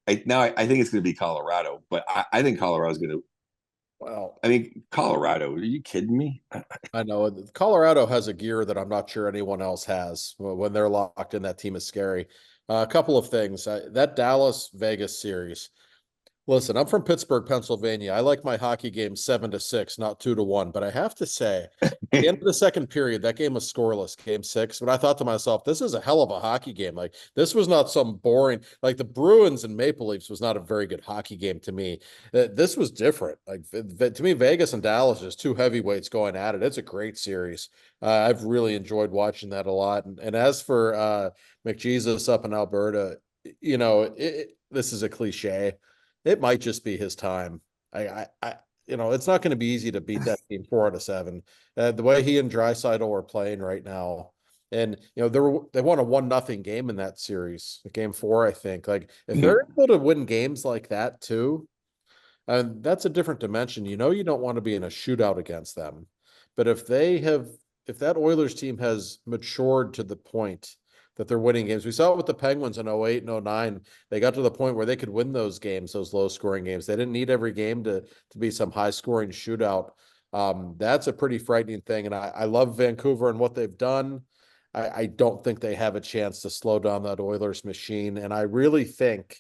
I think it's going to be Colorado, but I think Colorado's going to. Well, I mean, Colorado. Are you kidding me? I know Colorado has a gear that I'm not sure anyone else has. When they're locked in, that team is scary. A couple of things. That Dallas Vegas series. Listen, I'm from Pittsburgh, Pennsylvania. I like my hockey game 7-6, not 2-1. But I have to say, at the end of the second period, that game was scoreless, game 6. But I thought to myself, this is a hell of a hockey game. Like, this was not some boring, like the Bruins and Maple Leafs was not a very good hockey game to me. This was different. Like, to me, Vegas and Dallas is two heavyweights going at it. It's a great series. I've really enjoyed watching that a lot. And as for McJesus up in Alberta, this is a cliche. It might just be his time. It's not going to be easy to beat that team 4 out of 7. The way he and Draisaitl are playing right now, and they won a 1-0 game in that series, game 4, I think. Like if they're able to win games like that too, and that's a different dimension. You don't want to be in a shootout against them, but if that Oilers team has matured to the point that they're winning games. We saw it with the Penguins in 08 and 09. They got to the point where they could win those games, those low-scoring games. They didn't need every game to be some high-scoring shootout. That's a pretty frightening thing, and I love Vancouver and what they've done. I don't think they have a chance to slow down that Oilers machine, and I really think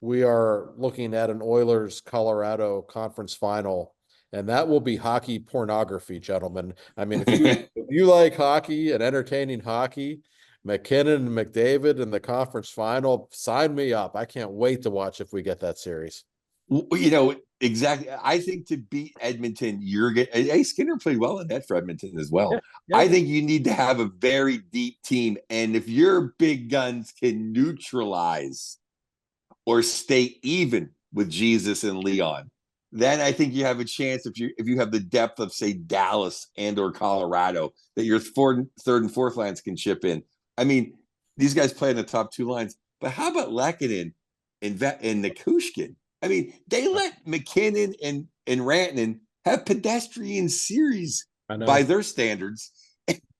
we are looking at an Oilers-Colorado conference final, and that will be hockey pornography, gentlemen. I mean, if you like hockey and entertaining hockey, McKinnon and McDavid in the conference final. Sign me up. I can't wait to watch if we get that series. Exactly. I think to beat Edmonton, you're getting. Hey, Skinner played well in that for Edmonton as well. Yeah, yeah. I think you need to have a very deep team, and if your big guns can neutralize or stay even with Jesus and Leon, then I think you have a chance if you have the depth of, say, Dallas and or Colorado, that your third and fourth lines can chip in. I mean, these guys play in the top two lines, but how about Lehkonen and Nikushkin? I mean, they let McKinnon and Rantanen have pedestrian series by their standards,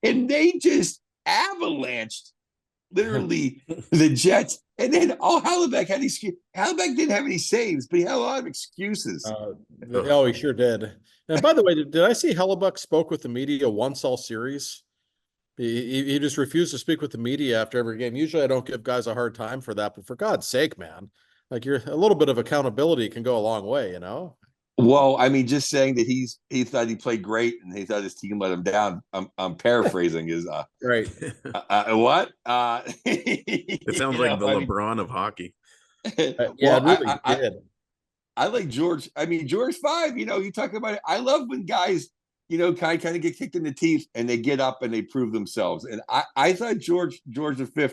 and they just avalanched literally the Jets. And then Hellebuyck had Hellebuyck didn't have any saves, but he had a lot of excuses. He sure did. And by the way, did I see Hellebuyck spoke with the media once all series? He just refused to speak with the media after every game. Usually I don't give guys a hard time for that, but for God's sake, man, like a little bit of accountability can go a long way, you know? Well, I mean, just saying that he thought he played great and he thought his team let him down. I'm paraphrasing is right. What? It sounds like the LeBron of hockey. Yeah, well, it really did. I like George. I mean, George 5, you talk about it. I love when guys, kind of get kicked in the teeth and they get up and they prove themselves. And I thought George V,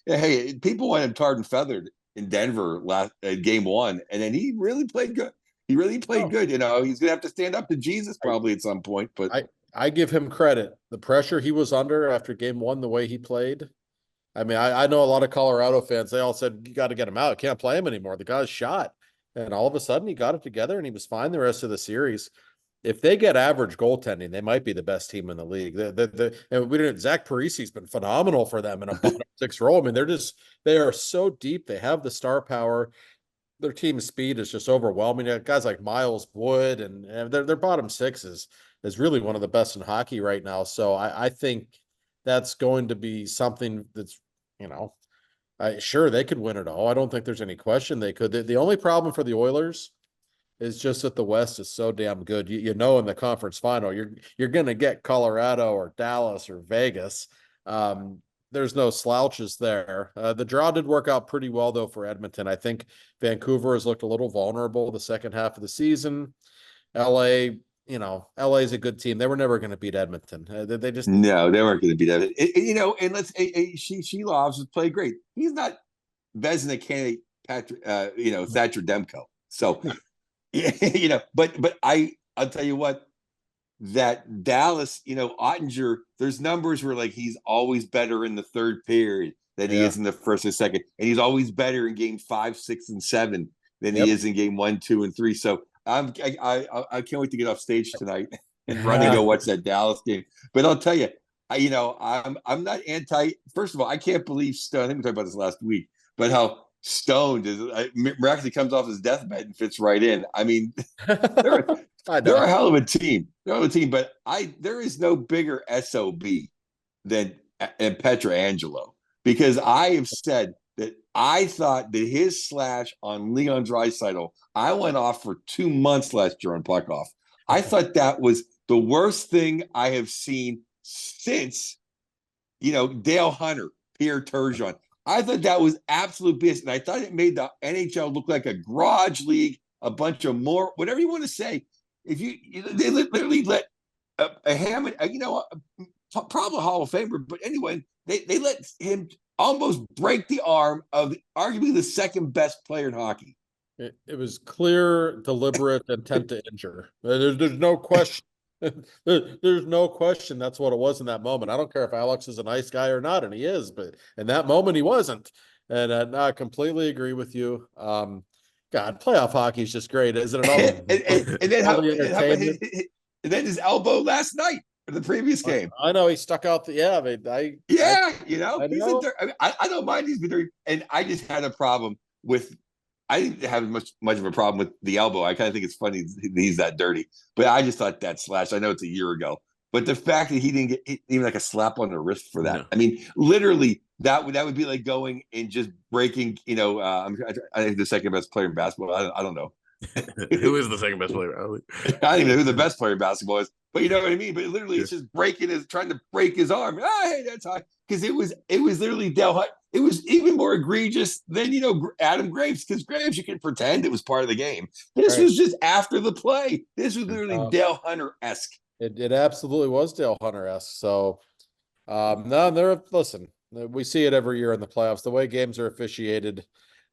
hey, people want him tarred and feathered in Denver last game 1, and then he really played good. He really played good. He's going to have to stand up to Jesus probably at some point. But I give him credit. The pressure he was under after game 1, the way he played. I mean, I know a lot of Colorado fans, they all said, you got to get him out. Can't play him anymore. The guy's shot. And all of a sudden he got it together and he was fine the rest of the series. If they get average goaltending, they might be the best team in the league. And Zach Parisi's been phenomenal for them in a bottom 6 role. I mean, they are so deep. They have the star power. Their team speed is just overwhelming. Guys like Miles Wood and their bottom 6 is really one of the best in hockey right now. So I think that's going to be something that's, sure, they could win it all. I don't think there's any question they could. The only problem for the Oilers is just that the West is so damn good. In the conference final, you're going to get Colorado or Dallas or Vegas. There's no slouches there. The draw did work out pretty well, though, for Edmonton. I think Vancouver has looked a little vulnerable the second half of the season. LA is a good team. They were never going to beat Edmonton. They just no, they weren't going to beat Edmonton. And let's Shelovs has played great. He's not Vezina candidate Thatcher Demko. So but I'll tell you what, that Dallas, Ottinger, there's numbers where like he's always better in the third period than he is in the first and second, and he's always better in game 5, 6, and 7 than he is in game 1, 2, and 3. So I can't wait to get off stage tonight and run and go watch that Dallas game. But I'll tell you, I'm not anti. First of all, I can't believe Stone. I think we talked about this last week, but how stoned is miraculously comes off his deathbed and fits right in. I mean, they're a hell of a team. But there is no bigger SOB than Pietrangelo, because I have said that I thought that his slash on Leon Draisaitl, I went off for 2 months last year on Puckoff. I thought that was the worst thing I have seen since, Dale Hunter, Pierre Turgeon. I thought that was absolute BS, and I thought it made the NHL look like a garage league, a bunch of more, whatever you want to say. If they literally let a Hammond, probably Hall of Famer, but anyway, they let him almost break the arm of arguably the second best player in hockey. It was clear, deliberate intent to injure. There's no question. There's no question that's what it was in that moment. I don't care if Alex is a nice guy or not, and he is, but in that moment he wasn't. And I completely agree with you. God, playoff hockey is just great, isn't it? And then his elbow last night for the previous game. I know he stuck out I don't mind he's been dirty, and I just had a problem with. I didn't have much of a problem with the elbow. I kind of think it's funny he's that dirty, but I just thought that slash. I know it's a year ago, but the fact that he didn't get even like a slap on the wrist for that. No. I mean, literally, that would be like going and just breaking. I think the second best player in basketball. I don't know who is the second best player. I don't even know who the best player in basketball is, But you know what I mean? But literally, it's just trying to break his arm. Hey, that's high. Because it was literally Dale Hunt. It was even more egregious than, Adam Graves, because Graves, you can pretend it was part of the game. This was just after the play. This was literally Dale Hunter-esque. It absolutely was Dale Hunter-esque. So, no, listen, we see it every year in the playoffs. The way games are officiated,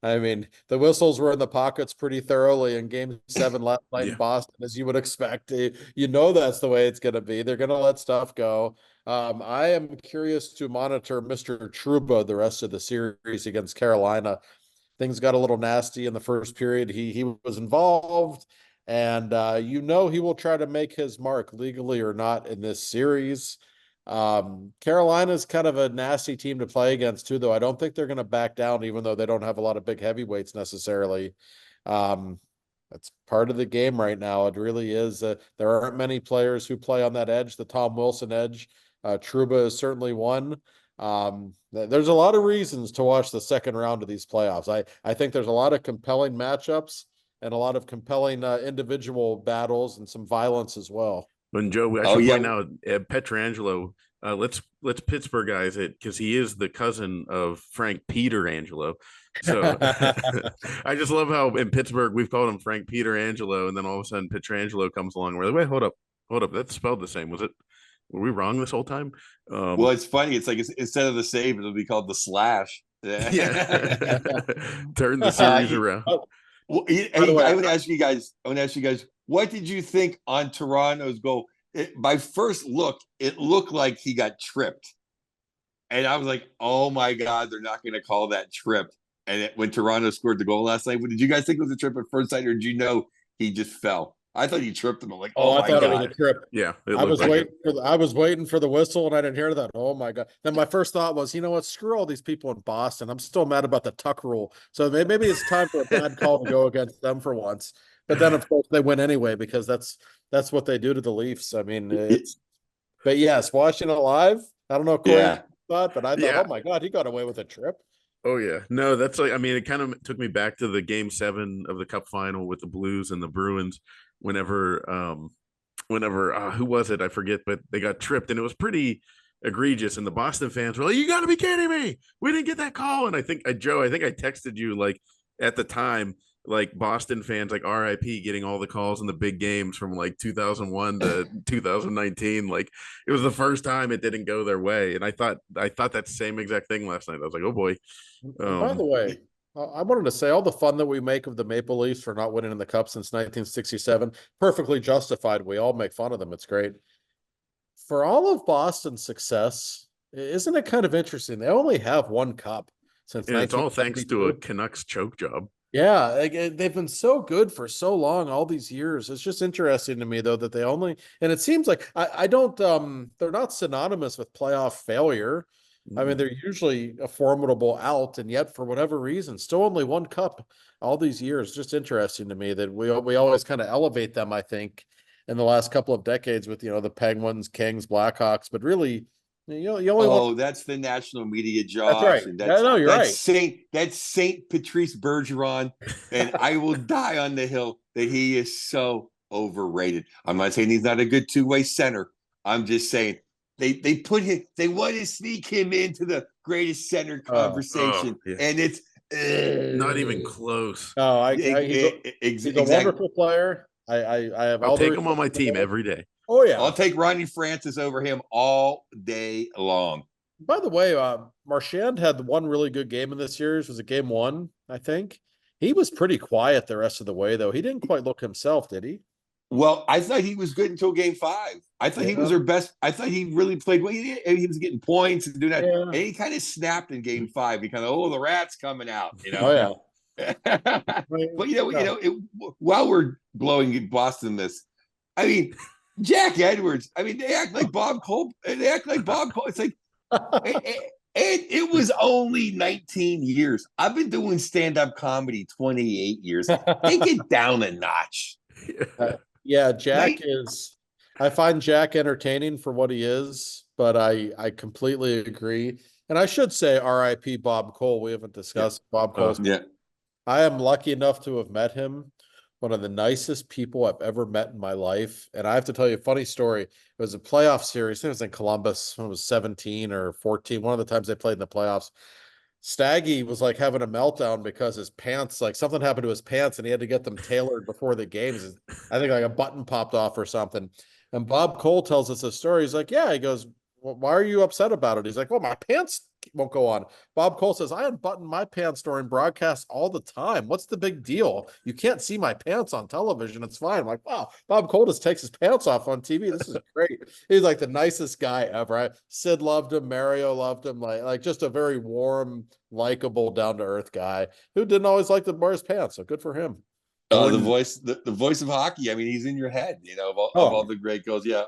I mean, the whistles were in the pockets pretty thoroughly in Game 7 last night in Boston, as you would expect. You know that's the way it's going to be. They're going to let stuff go. I am curious to monitor Mr. Trouba the rest of the series against Carolina. Things got a little nasty in the first period. He was involved, and he will try to make his mark legally or not in this series. Carolina's kind of a nasty team to play against too, though. I don't think they're going to back down, even though they don't have a lot of big heavyweights necessarily. That's part of the game right now. It really is. There aren't many players who play on that edge, the Tom Wilson edge. Trouba is certainly one. There's a lot of reasons to watch the second round of these playoffs. I think there's a lot of compelling matchups and a lot of compelling individual battles and some violence as well. And Joe, I should point out Pietrangelo. Let's Pittsburghize it, because he is the cousin of Frank Pietrangelo. So I just love how in Pittsburgh we've called him Frank Pietrangelo, and then all of a sudden Pietrangelo comes along. We're like, wait, hold up, that's spelled the same. Were we wrong this whole time? Well, it's funny. It's like instead of the save, it'll be called the slash. Yeah, turn the series around. Well, I want to ask you guys. What did you think on Toronto's goal? By first look, it looked like he got tripped, and I was like, "Oh my God, they're not going to call that tripped." And when Toronto scored the goal last night, did you guys think it was a trip at first sight, or did you know he just fell? I thought he tripped him. I'm like, oh my God. It was a trip. Yeah. I was waiting for the whistle, and I didn't hear that. Oh my God. Then my first thought was, you know what? Screw all these people in Boston. I'm still mad about the tuck rule. So maybe it's time for a bad call to go against them for once. But then of course they win anyway, because that's what they do to the Leafs. I mean, but yes, watching it live, I don't know Corey thought, but I thought, oh my God, he got away with a trip. Oh yeah. No, that's like, I mean, it kind of took me back to the Game 7 of the Cup final with the Blues and the Bruins. Whenever who was it? I forget, but they got tripped, and it was pretty egregious. And the Boston fans were like, "You got to be kidding me! We didn't get that call." And Joe, I think I texted you, like, at the time, like, Boston fans, like, RIP getting all the calls in the big games from like 2001 to 2019. Like, it was the first time it didn't go their way. And I thought that same exact thing last night. I was like, oh boy. By the way, I wanted to say, all the fun that we make of the Maple Leafs for not winning in the Cup since 1967, perfectly justified. We all make fun of them. It's great. For all of Boston's success, isn't it kind of interesting? They only have one Cup since 1972. It's all thanks to a Canucks choke job. Yeah, they've been so good for so long, all these years. It's just interesting to me, though, that they only, and it seems like I don't, they're not synonymous with playoff failure. I mean, they're usually a formidable out, and yet for whatever reason, still only one Cup all these years. Just interesting to me that we always kind of elevate them, I think, in the last couple of decades with, the Penguins, Kings, Blackhawks, but really, you only that's the national media, Josh. That's right. You're right. That's Saint Patrice Bergeron, and I will die on the hill that he is so overrated. I'm not saying he's not a good two-way center. I'm just saying they want to sneak him into the greatest center conversation, and it's not even close. Oh, he's a wonderful player. I'll take him on my team every day. Oh yeah, I'll take Ronnie Francis over him all day long. By the way, Marchand had one really good game in this series. Was it Game 1? I think he was pretty quiet the rest of the way, though. He didn't quite look himself, did he? Well, I thought he was good until Game 5. I thought he was their best. I thought he really played well. He was getting points and doing that. Yeah. And he kind of snapped in Game 5. He kind of, the rat's coming out. Oh yeah. But while we're blowing Boston this, I mean, Jack Edwards. I mean, they act like Bob Cole. It's like, it was only 19 years. I've been doing stand-up comedy 28 years. Take it down a notch. Yeah, Jack is. I find Jack entertaining for what he is, but I completely agree. And I should say, R.I.P. Bob Cole. We haven't discussed Bob Cole. Yeah. I am lucky enough to have met him. one of the nicest people I've ever met in my life. And I have to tell you a funny story. It was a playoff series. I think it was in Columbus when it was 17 or 14. One of the times they played in the playoffs. Staggy was like having a meltdown because his pants, like something happened to his pants and he had to get them tailored before the games. I think like a button popped off or something. And Bob Cole tells us a story. He's like, yeah, he goes, well, why are you upset about it? He's like, well, my pants won't go on. Bob Cole says, I unbutton my pants during broadcasts all the time. What's the big deal? You can't see my pants on television. It's fine. I'm like, wow, Bob Cole just takes his pants off on TV. This is great. He's like the nicest guy ever. Sid loved him. Mario loved him. Like just a very warm, likable, down-to-earth guy who didn't always like to wear his pants. So good for him. The voice of hockey. I mean, he's in your head, of all the great goals. Yeah,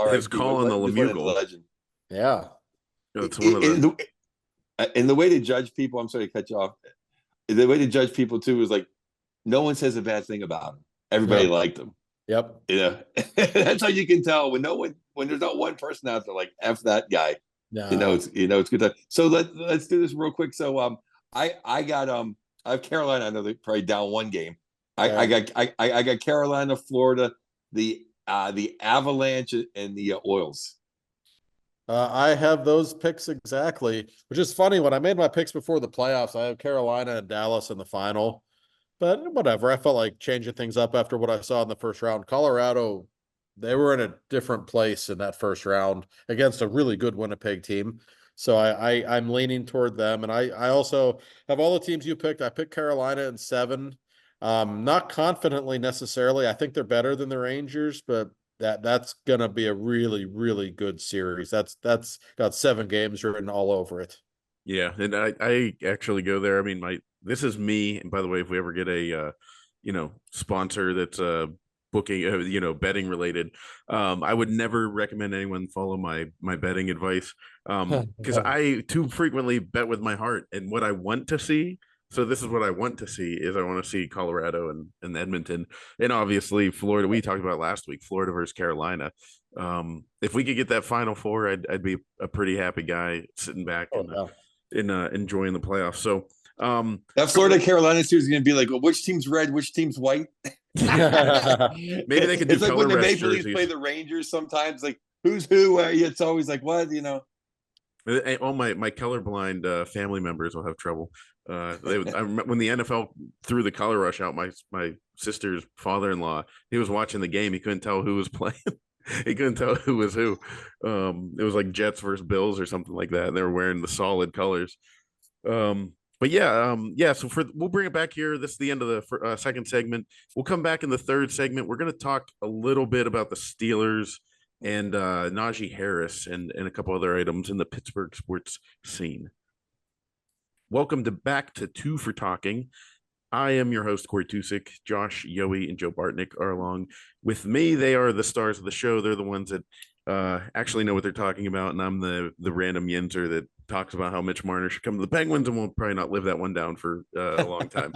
his call on the Lemieux goal. Legend. Yeah. It's one of the... And the way to judge people, I'm sorry to cut you off. The way to judge people too is like, no one says a bad thing about him. Everybody liked him. Yep. That's how you can tell when there's not one person out there like F that guy. No. It's good time. So let's do this real quick. So I have Carolina. I know they're probably down one game. I got Carolina, Florida, the Avalanche, and the Oils. I have those picks exactly, which is funny. When I made my picks before the playoffs, I have Carolina and Dallas in the final, but whatever. I felt like changing things up after what I saw in the first round. Colorado, they were in a different place in that first round against a really good Winnipeg team. So I'm leaning toward them. And I also have all the teams you picked. I picked Carolina in 7. Not confidently necessarily. I think they're better than the Rangers, but that's gonna be a really, really good series. That's got 7 games written all over it. Yeah, and I actually go there. I mean, this is me. And by the way, if we ever get a sponsor that's booking, betting related, I would never recommend anyone follow my betting advice because I too frequently bet with my heart and what I want to see. So this is what I want to see is I want to see Colorado and Edmonton, and obviously Florida. We talked about last week, Florida versus Carolina. If we could get that Final Four, I'd be a pretty happy guy sitting back and enjoying the playoffs. So that Florida Carolina series is going to be like, well, which team's red, which team's white? Maybe they could do it's like color when the rest Maple Leafs jerseys. play the Rangers sometimes, like who's who? It's always like what. All my colorblind family members will have trouble. When the NFL threw the color rush out, my sister's father-in-law, he was watching the game. He couldn't tell who was playing. He couldn't tell who was who. It was like Jets versus Bills or something like that. And they were wearing the solid colors. But yeah. So we'll bring it back here. This is the end of the second segment. We'll come back in the third segment. We're going to talk a little bit about the Steelers and Najee Harris and a couple other items in the Pittsburgh sports scene. Welcome back to Two for Talking. I am your host, Corey Tusick. Josh, Yohe, and Joe Bartnick are along with me. They are the stars of the show. They're the ones that actually know what they're talking about, and I'm the random yinzer that talks about how Mitch Marner should come to the Penguins, and we'll probably not live that one down for a long time.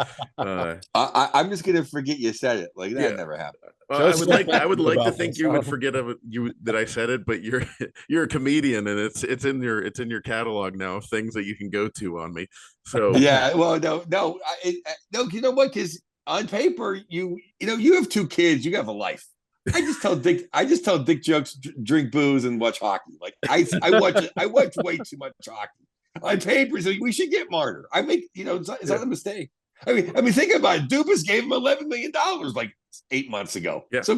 I'm just gonna forget you said it. Like that never happened. I would like to think you would forget that I said it, but you're a comedian, and it's in your catalog now of things that you can go to on me. So yeah, well, no, you know what? Because on paper, you have 2 kids, you have a life. I just tell Dick jokes, drink booze, and watch hockey. Like I watch way too much hockey. On paper, so we should get Marner. I make it's not a mistake. I mean, think about it. Dubas gave him $11 million like 8 months ago. Yeah, so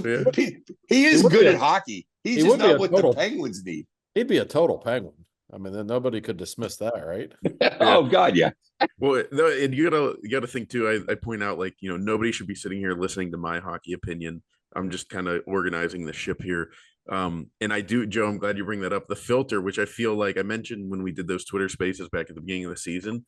he is good at hockey. He's just not what the Penguins need. He'd be a total Penguin. I mean, then nobody could dismiss that, right? Oh God, yeah. Well, and you gotta think too. I point out like nobody should be sitting here listening to my hockey opinion. I'm just kind of organizing the ship here. And I do, Joe, I'm glad you bring that up. The filter, which I feel like I mentioned when we did those Twitter spaces back at the beginning of the season.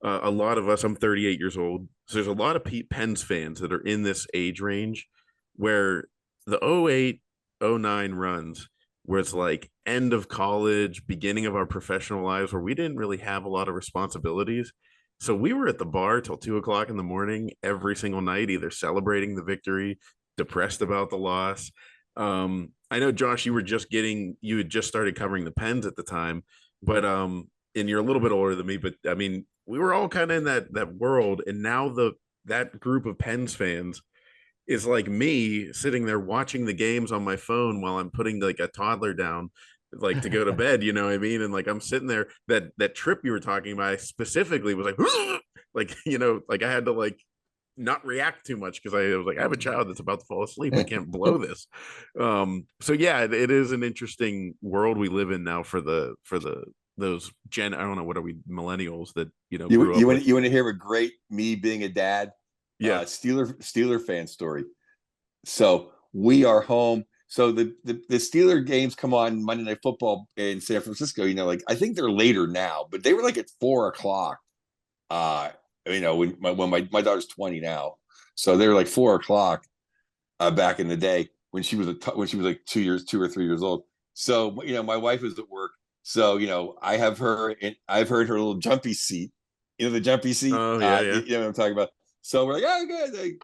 A lot of us, I'm 38 years old. So there's a lot of Pens fans that are in this age range where the 08, 09 runs, where it's like end of college, beginning of our professional lives, where we didn't really have a lot of responsibilities. So we were at the bar till 2:00 in the morning every single night, either celebrating the victory, depressed about the loss. I know, Josh, you had just started covering the Pens at the time, but and you're a little bit older than me, but I mean, we were all kind of in that world, and now that group of Pens fans is like me sitting there watching the games on my phone while I'm putting like a toddler down, like to go to bed. You know what I mean? And like I'm sitting there. That trip you were talking about, I specifically was like, like like I had to like not react too much because I was like, I have a child that's about to fall asleep. I can't blow this. So yeah, it is an interesting world we live in now for the those I don't know, what are we, millennials that You grew up with. you want to hear a great me being a dad? Yeah. Steeler fan story. So we are home. So the Steeler games come on Monday Night Football in San Francisco. Like I think they're later now, but they were like at 4 o'clock. When my daughter's 20 now, so they were like 4 o'clock back in the day when she was like 2 or 3 years old. So my wife was at work. So I've heard her little jumpy seat. The jumpy seat. Oh yeah, yeah. You know what I'm talking about. So we're like, oh, good.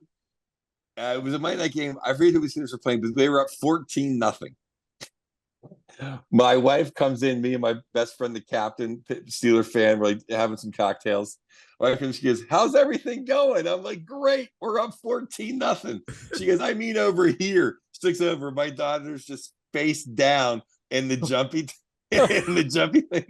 It was a Monday night game. I forget who the Steelers were playing, but they were up 14-0. My wife comes in, me and my best friend, the captain, Steeler fan, we're like having some cocktails. My wife comes, she goes, how's everything going? I'm like, great. We're up 14-0. She goes, I mean, over here. Sticks over. My daughter's just face down in the jumpy thing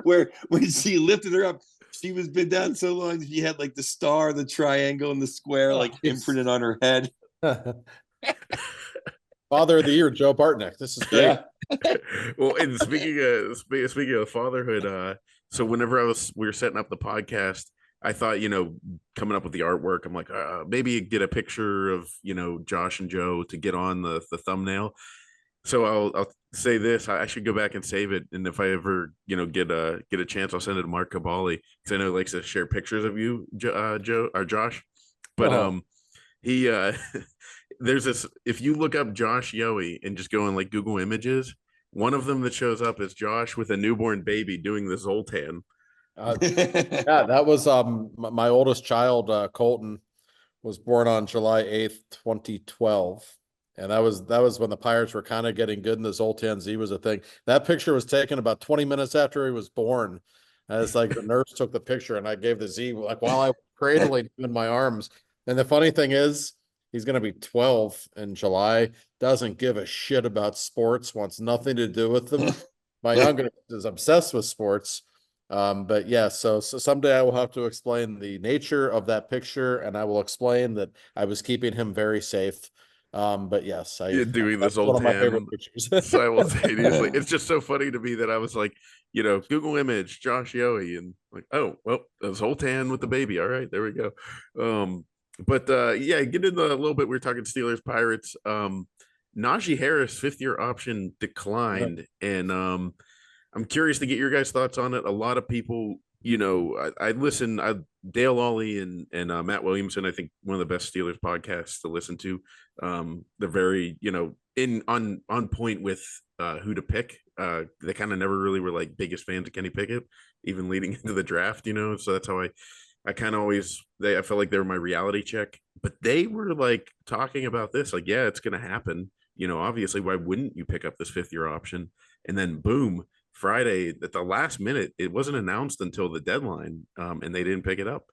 where when she lifted her up, she was been down so long that she had like the star, the triangle, and the square like imprinted on her head. Father of the Year, Joe Bartnick. This is great. Yeah. Well, and speaking of fatherhood, so whenever we were setting up the podcast, I thought, coming up with the artwork, I'm like, maybe get a picture of, Josh and Joe to get on the thumbnail. So I'll say this: I should go back and save it, and if I ever get a chance, I'll send it to Mark Cabali because I know he likes to share pictures of you, Joe or Josh. But he there's this, if you look up Josh Yohe and just go in like Google Images, one of them that shows up is Josh with a newborn baby doing the Zoltan. Yeah, that was my oldest child, Colton, was born on July 8th, 2012. And that was when the Pirates were kind of getting good and the Zoltan Z was a thing. That picture was taken about 20 minutes after he was born. And it's like the nurse took the picture and I gave the Z like while I was cradling him in my arms. And the funny thing is, he's going to be 12 in July, doesn't give a shit about sports, wants nothing to do with them. My youngest is obsessed with sports. But yeah, so someday I will have to explain the nature of that picture, and I will explain that I was keeping him very safe. But yes, You're doing that's this one of my favorite Zoltan pictures. simultaneously. It's just so funny to me that I was like, Google image Josh Yohe, and like, oh well, a Zoltan with the baby. All right, there we go. But yeah, get into a little bit. We were talking Steelers Pirates. Najee Harris 5th-year option declined, and I'm curious to get your guys' thoughts on it. A lot of people, I listen. Dale Lawley and Matt Williamson, I think one of the best Steelers podcasts to listen to. They're very, on point with who to pick. They kind of never really were like biggest fans of Kenny Pickett, even leading into the draft. So that's how I kind of always I felt like they were my reality check. But they were like talking about this, like, yeah, it's going to happen. Obviously, why wouldn't you pick up this 5th-year option? And then boom, Friday at the last minute, it wasn't announced until the deadline, and they didn't pick it up.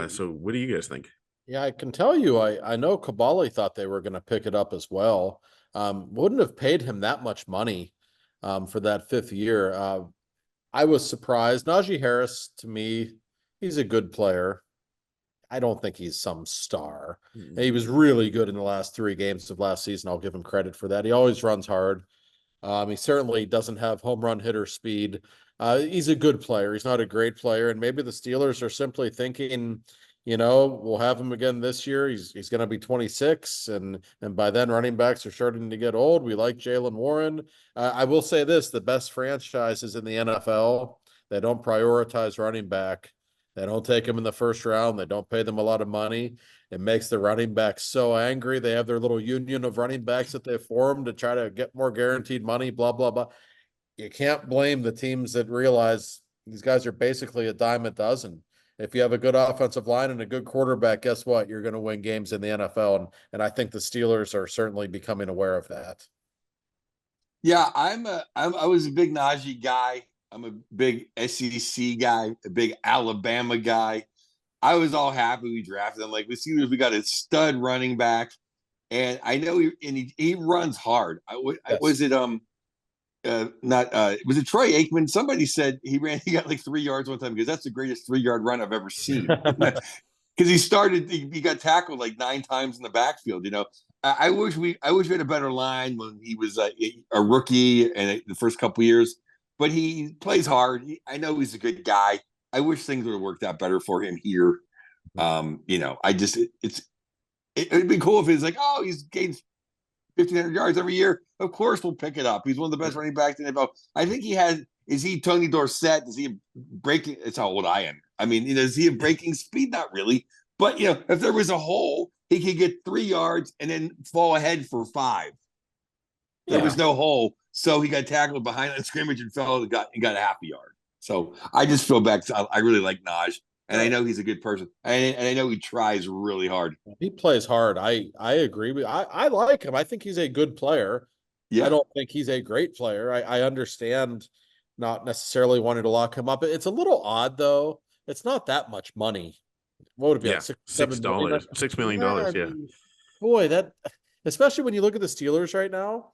So what do you guys think? Yeah, I can tell you, I know Kabali thought they were going to pick it up as well. Wouldn't have paid him that much money for that 5th year. I was surprised. Najee Harris, to me, he's a good player. I don't think he's some star. He was really good in the last 3 games of last season. I'll give him credit for that. He always runs hard. He certainly doesn't have home run hitter speed. He's a good player. He's not a great player. And maybe the Steelers are simply thinking, we'll have him again this year. He's going to be 26. And by then running backs are starting to get old. We like Jaylen Warren. I will say this, the best franchises in the NFL, they don't prioritize running back. They don't take him in the first round. They don't pay them a lot of money. It makes the running backs so angry. They have their little union of running backs that they formed to try to get more guaranteed money, blah, blah, blah. You can't blame the teams that realize these guys are basically a dime a dozen. If you have a good offensive line and a good quarterback, guess what? You're going to win games in the NFL. And I think the Steelers are certainly becoming aware of that. Yeah, I was a big Najee guy. I'm a big SEC guy, a big Alabama guy. I was all happy we drafted him. Like, we got a stud running back. And I know he runs hard. Yes. Was it was it Troy Aikman? Somebody said he got like 3 yards one time because that's the greatest 3 yard run I've ever seen. Because he got tackled like 9 times in the backfield. I wish we had a better line when he was a rookie and the first couple years, but he plays hard. I know he's a good guy. I wish things would have worked out better for him here. It'd be cool if he's like, oh, he's gained 1,500 yards every year. Of course, we'll pick it up. He's one of the best running backs in the NFL. I think is he Tony Dorsett? Is he breaking? It's how old I am. I mean, is he a breaking speed? Not really. But, if there was a hole, he could get 3 yards and then fall ahead for 5. There was no hole. So he got tackled behind the scrimmage and fell and got a half a yard. So I just feel back. I really like Naj. And I know he's a good person. And I know he tries really hard. He plays hard. I agree. I like him. I think he's a good player. Yeah. I don't think he's a great player. I understand not necessarily wanting to lock him up. It's a little odd, though. It's not that much money. What would it be? Yeah, like $6, $6 million. Yeah. Boy, that, especially when you look at the Steelers right now,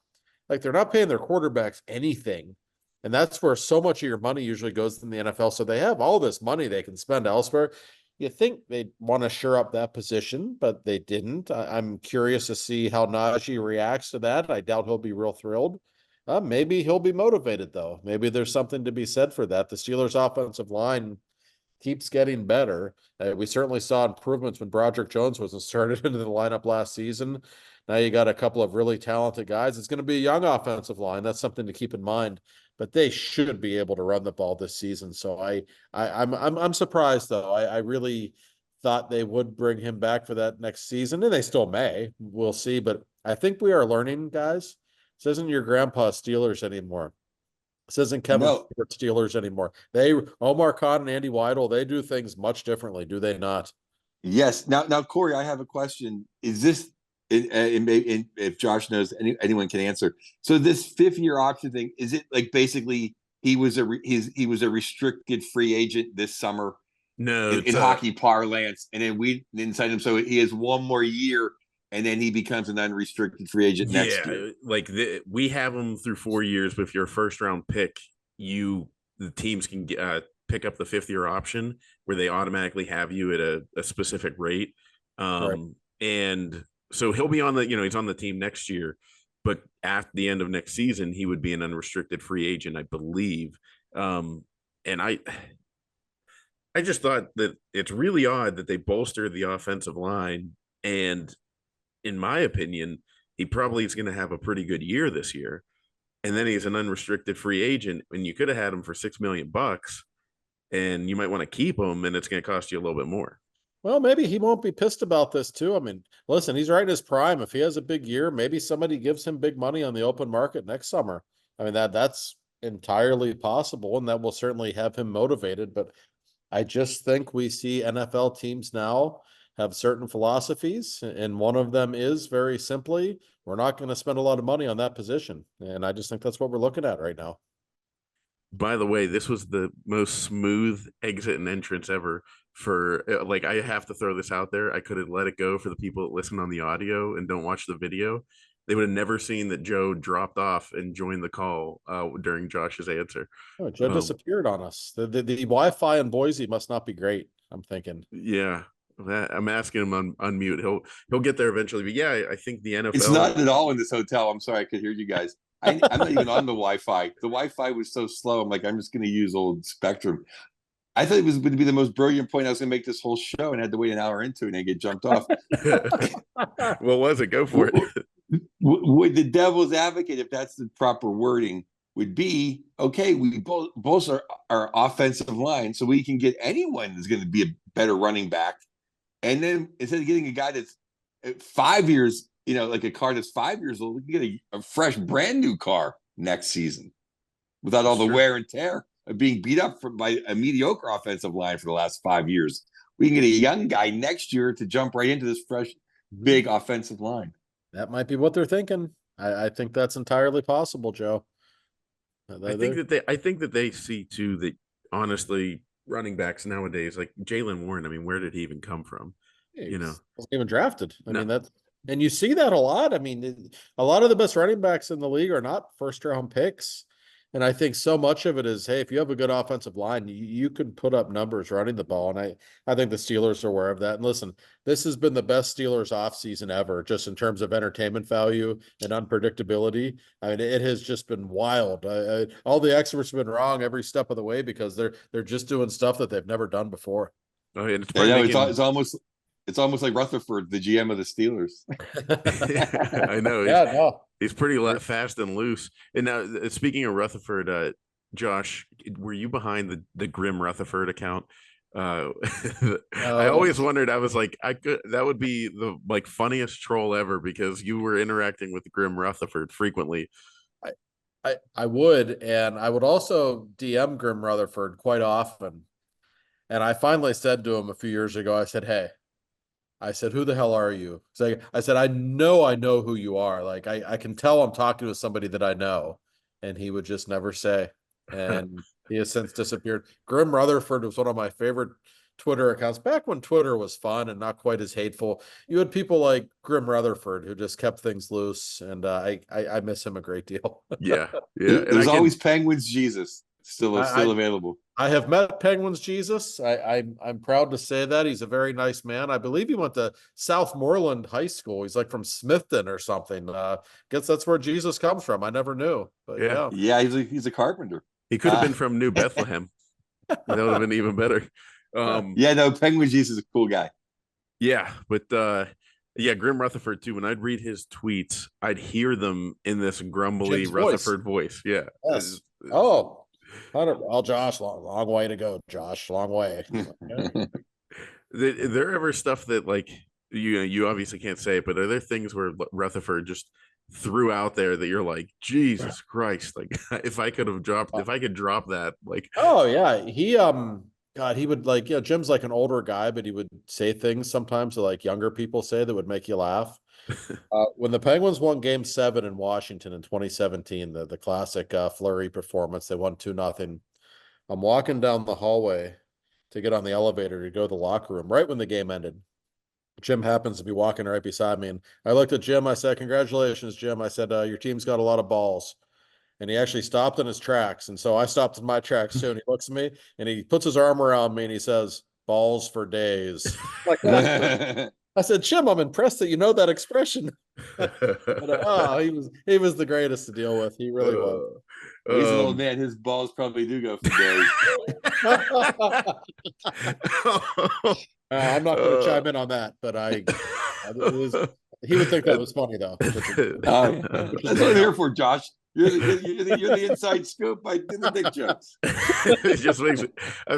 like they're not paying their quarterbacks anything. And that's where so much of your money usually goes in the NFL. So they have all this money they can spend elsewhere. You think they'd want to shore up that position, but they didn't. I'm curious to see how Najee reacts to that. I doubt he'll be real thrilled. Maybe he'll be motivated, though. Maybe there's something to be said for that. The Steelers' offensive line keeps getting better. We certainly saw improvements when Broderick Jones was inserted into the lineup last season. Now you got a couple of really talented guys. It's going to be a young offensive line. That's something to keep in mind. But they should be able to run the ball this season. So I'm surprised, though. I really thought they would bring him back for that next season, and they still may. We'll see. But I think we are learning, guys. This isn't your grandpa's Steelers anymore. This isn't Kevin's Steelers anymore. Omar Khan and Andy Weidel, they do things much differently, do they not? Yes. Now, Corey, I have a question. Is this, if Josh knows, anyone can answer. So this 5-year option thing, is it like basically he was a restricted free agent this summer? No, in hockey parlance, and then we didn't sign him, so he has one more year, and then he becomes an unrestricted free agent next year. Like we have him through 4 years, but if you're a first round pick, the teams can pick up the 5th-year option where they automatically have you at a specific rate. Right. And so he'll be on he's on the team next year, but at the end of next season, he would be an unrestricted free agent, I believe. And I just thought that it's really odd that they bolstered the offensive line. And in my opinion, he probably is going to have a pretty good year this year. And then he's an unrestricted free agent, and you could have had him for $6 million, and you might want to keep him, and it's going to cost you a little bit more. Well, maybe he won't be pissed about this too. I mean, listen, he's right in his prime. If he has a big year, maybe somebody gives him big money on the open market next summer. I mean, that's entirely possible, and that will certainly have him motivated. But I just think we see NFL teams now have certain philosophies, and one of them is very simply, we're not going to spend a lot of money on that position. And I just think that's what we're looking at right now. By the way, this was the most smooth exit and entrance ever for, like, I have to throw this out there. I could have let it go for the people that listen on the audio and don't watch the video. They would have never seen that Joe dropped off and joined the call during Josh's answer. Oh, Joe disappeared on us. The Wi-Fi in Boise must not be great, I'm thinking. Yeah. I'm asking him on unmute. He'll get there eventually. But yeah, I think the NFL. It's not at all in this hotel. I'm sorry, I could hear you guys. I'm not even on the Wi-Fi. The Wi-Fi was so slow. I'm like, I'm just going to use old Spectrum. I thought it was going to be the most brilliant point I was going to make this whole show, and had to wait an hour into it and I get jumped off. What was it? Go for it. Would the devil's advocate, if that's the proper wording, would be, okay, we both our offensive line, so we can get anyone that's going to be a better running back. And then instead of getting a guy that's 5 years, like a car that's 5 years old, we can get a fresh, brand new car next season without all the wear and tear of being beat up by a mediocre offensive line for the last 5 years. We can get a young guy next year to jump right into this fresh, big offensive line. That might be what they're thinking. I think that's entirely possible, Joe. I think that they see too that, honestly, running backs nowadays, like Jaylen Warren, I mean, where did he even come from? Wasn't even drafted. I mean, And you see that a lot. I mean, a lot of the best running backs in the league are not first round picks. And I think so much of it is, hey, if you have a good offensive line, you can put up numbers running the ball. And I think the Steelers are aware of that. And listen, this has been the best Steelers offseason ever, just in terms of entertainment value and unpredictability. I mean, it has just been wild. All the experts have been wrong every step of the way because they're just doing stuff that they've never done before. Oh, and it's Yeah, probably no, making. it's almost like Rutherford, the GM of the Steelers. I know Yeah, no. he's pretty fast and loose. And now, speaking of Rutherford, Josh, were you behind the Grim Rutherford account? I always wondered. I was like, that would be the like funniest troll ever because you were interacting with Grim Rutherford frequently. I would, and I would also DM Grim Rutherford quite often. And I finally said to him a few years ago, I said, hey, I said, who the hell are you? So I said, I know who you are. Like, I can tell I'm talking to somebody that I know. And he would just never say. And he has since disappeared. Grim Rutherford was one of my favorite Twitter accounts back when Twitter was fun and not quite as hateful. You had people like Grim Rutherford who just kept things loose. And I miss him a great deal. Yeah, yeah. And There's always Penguins Jesus still available. I have met Penguins Jesus. I'm proud to say that he's a very nice man. I believe he went to Southmoreland High School. He's like from Smithton or something. Guess that's where Jesus comes from. I never knew, but yeah, yeah. He's a carpenter. he could have been from New Bethlehem. That would have been even better. Yeah, no, Penguin Jesus is a cool guy. Yeah, but yeah, Grim Rutherford too. When I'd read his tweets, I'd hear them in this grumbly Jim's Rutherford voice. Yeah. Yes. Oh, Josh, long way to go, Josh. Long way. There ever stuff that like you obviously can't say it, but are there things where Rutherford just threw out there that you're like, Jesus Christ, like if I could drop that, like Oh yeah, God, he would like, Jim's like an older guy, but he would say things sometimes that like younger people say that would make you laugh. When the Penguins won Game 7 in Washington in 2017, the classic Fleury performance, they won 2-0. I'm walking down the hallway to get on the elevator to go to the locker room right when the game ended. Jim happens to be walking right beside me, and I looked at Jim. I said, "Congratulations, Jim." I said, "Your team's got a lot of balls." And he actually stopped in his tracks, and so I stopped in my tracks too. And he looks at me, and he puts his arm around me, and he says, "Balls for days." Like that. I said, Jim, I'm impressed that you know that expression. But, he was the greatest to deal with. He really was. He's an old man. His balls probably do go for days. I'm not going to chime in on that, but he would think that was funny though. That's what I'm here for, Josh. You're the inside scoop. I do the big jokes. It just makes me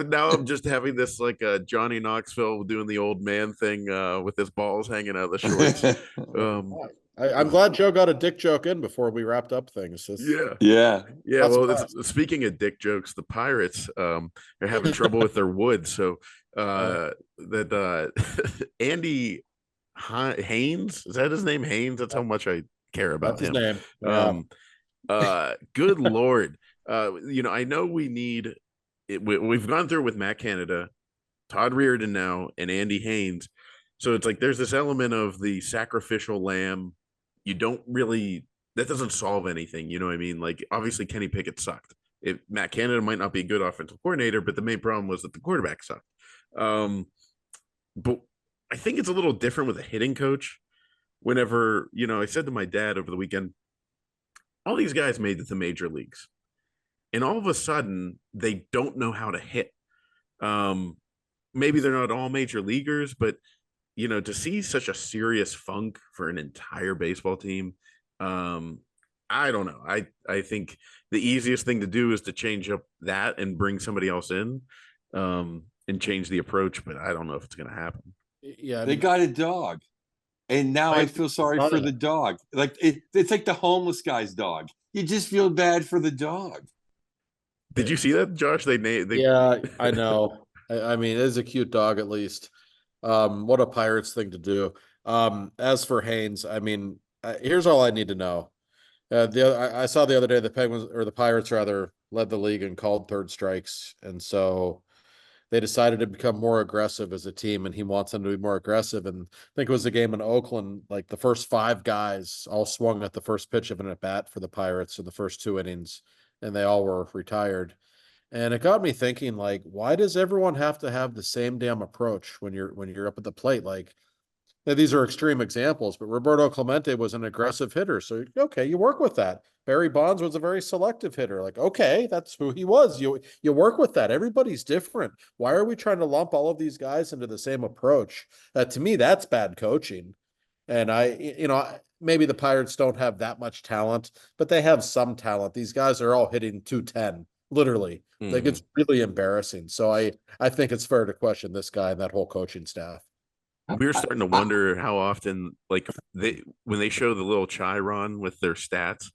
now I'm just having this like Johnny Knoxville doing the old man thing with his balls hanging out of the shorts. I'm glad Joe got a dick joke in before we wrapped up things. Yeah. Well, speaking of dick jokes, the Pirates are having trouble with their wood. So Andy Haynes, is that his name? Haynes. That's how much I care about him. That's his name. Good Lord. I know we've gone through with Matt Canada, Todd Reirden now, and Andy Haynes. So it's like there's this element of the sacrificial lamb. That doesn't solve anything. You know what I mean? Like, obviously, Kenny Pickett sucked. Matt Canada might not be a good offensive coordinator, but the main problem was that the quarterback sucked. But I think it's a little different with a hitting coach. Whenever, I said to my dad over the weekend, all these guys made it to major leagues, and all of a sudden they don't know how to hit. Maybe they're not all major leaguers, but to see such a serious funk for an entire baseball team, I don't know. I think the easiest thing to do is to change up that and bring somebody else in, and change the approach, but I don't know if it's going to happen. Yeah, they got a dog. And now I feel sorry for the dog. Like it's like the homeless guy's dog. You just feel bad for the dog. Did you see that, Josh? Yeah, I know. I mean, it is a cute dog, at least. What a Pirates thing to do. As for Haynes, I mean, here's all I need to know. I saw the other day the Penguins, or the Pirates rather, led the league in called third strikes, and so they decided to become more aggressive as a team, and he wants them to be more aggressive. And I think it was a game in Oakland, like the first 5 guys all swung at the first pitch of an at bat for the Pirates in the first 2 innings, and they all were retired. And it got me thinking, like, why does everyone have to have the same damn approach when you're up at the plate? Like, now, these are extreme examples, but Roberto Clemente was an aggressive hitter. So, okay, you work with that. Barry Bonds was a very selective hitter. Like, okay, that's who he was. You work with that. Everybody's different. Why are we trying to lump all of these guys into the same approach? To me, that's bad coaching. And maybe the Pirates don't have that much talent, but they have some talent. These guys are all hitting 210, literally. Like, it's really embarrassing. So I think it's fair to question this guy and that whole coaching staff. We were starting to wonder how often, like, when they show the little Chiron with their stats,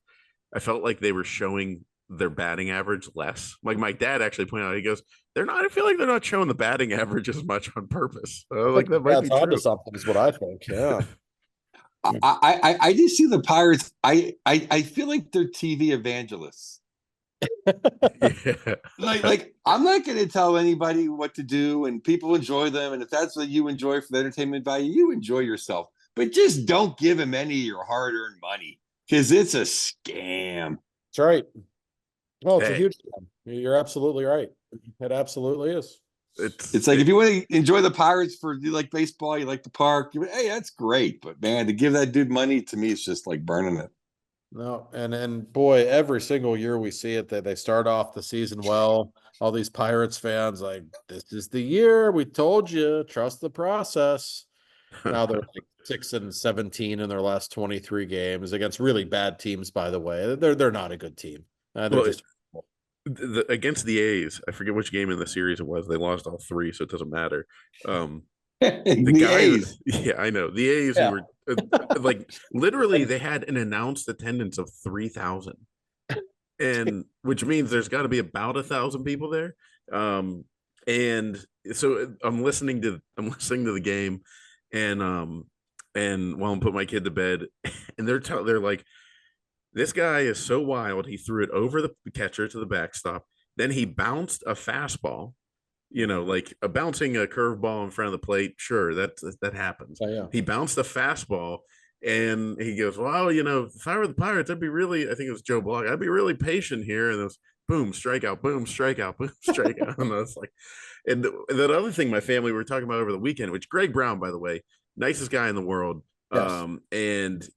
I felt like they were showing their batting average less. Like, my dad actually pointed out, he goes, "They're not. I feel like they're not showing the batting average as much on purpose." Like, that might be true. Something is what I think. Yeah. I do see the Pirates. I feel like they're TV evangelists. Yeah. Like I'm not going to tell anybody what to do, and people enjoy them. And if that's what you enjoy for the entertainment value, you enjoy yourself. But just don't give them any of your hard-earned money, because it's a scam. That's right. Oh, it's a huge scam. You're absolutely right. It absolutely is. It's like, if you want to enjoy the Pirates for, you like baseball, you like the park, hey, that's great. But man, to give that dude money, to me, it's just like burning it. No, and boy, every single year we see it, that they start off the season well. All these Pirates fans, like, this is the year, we told you, trust the process. Now they're like 6-17 in their last 23 games against really bad teams. By the way, they're not a good team. Against the A's, I forget which game in the series it was. They lost all 3, so it doesn't matter. The A's. Yeah, I know the A's were like, literally, they had an announced attendance of 3,000, and which means there's got to be about 1,000 people there. And so I'm listening to the game, and while I'm putting my kid to bed, and they're like, this guy is so wild. He threw it over the catcher to the backstop. Then he bounced a fastball. Like bouncing a curveball in front of the plate. Sure, that happens. Oh, yeah. He bounced a fastball, and he goes, "Well, if I were the Pirates, I'd be really." I think it was Joe Block. I'd be really patient here, and it was boom, strikeout, boom, strikeout, boom, strikeout. And it's like, and that other thing my family were talking about over the weekend, which Greg Brown, by the way, nicest guy in the world. Yes. And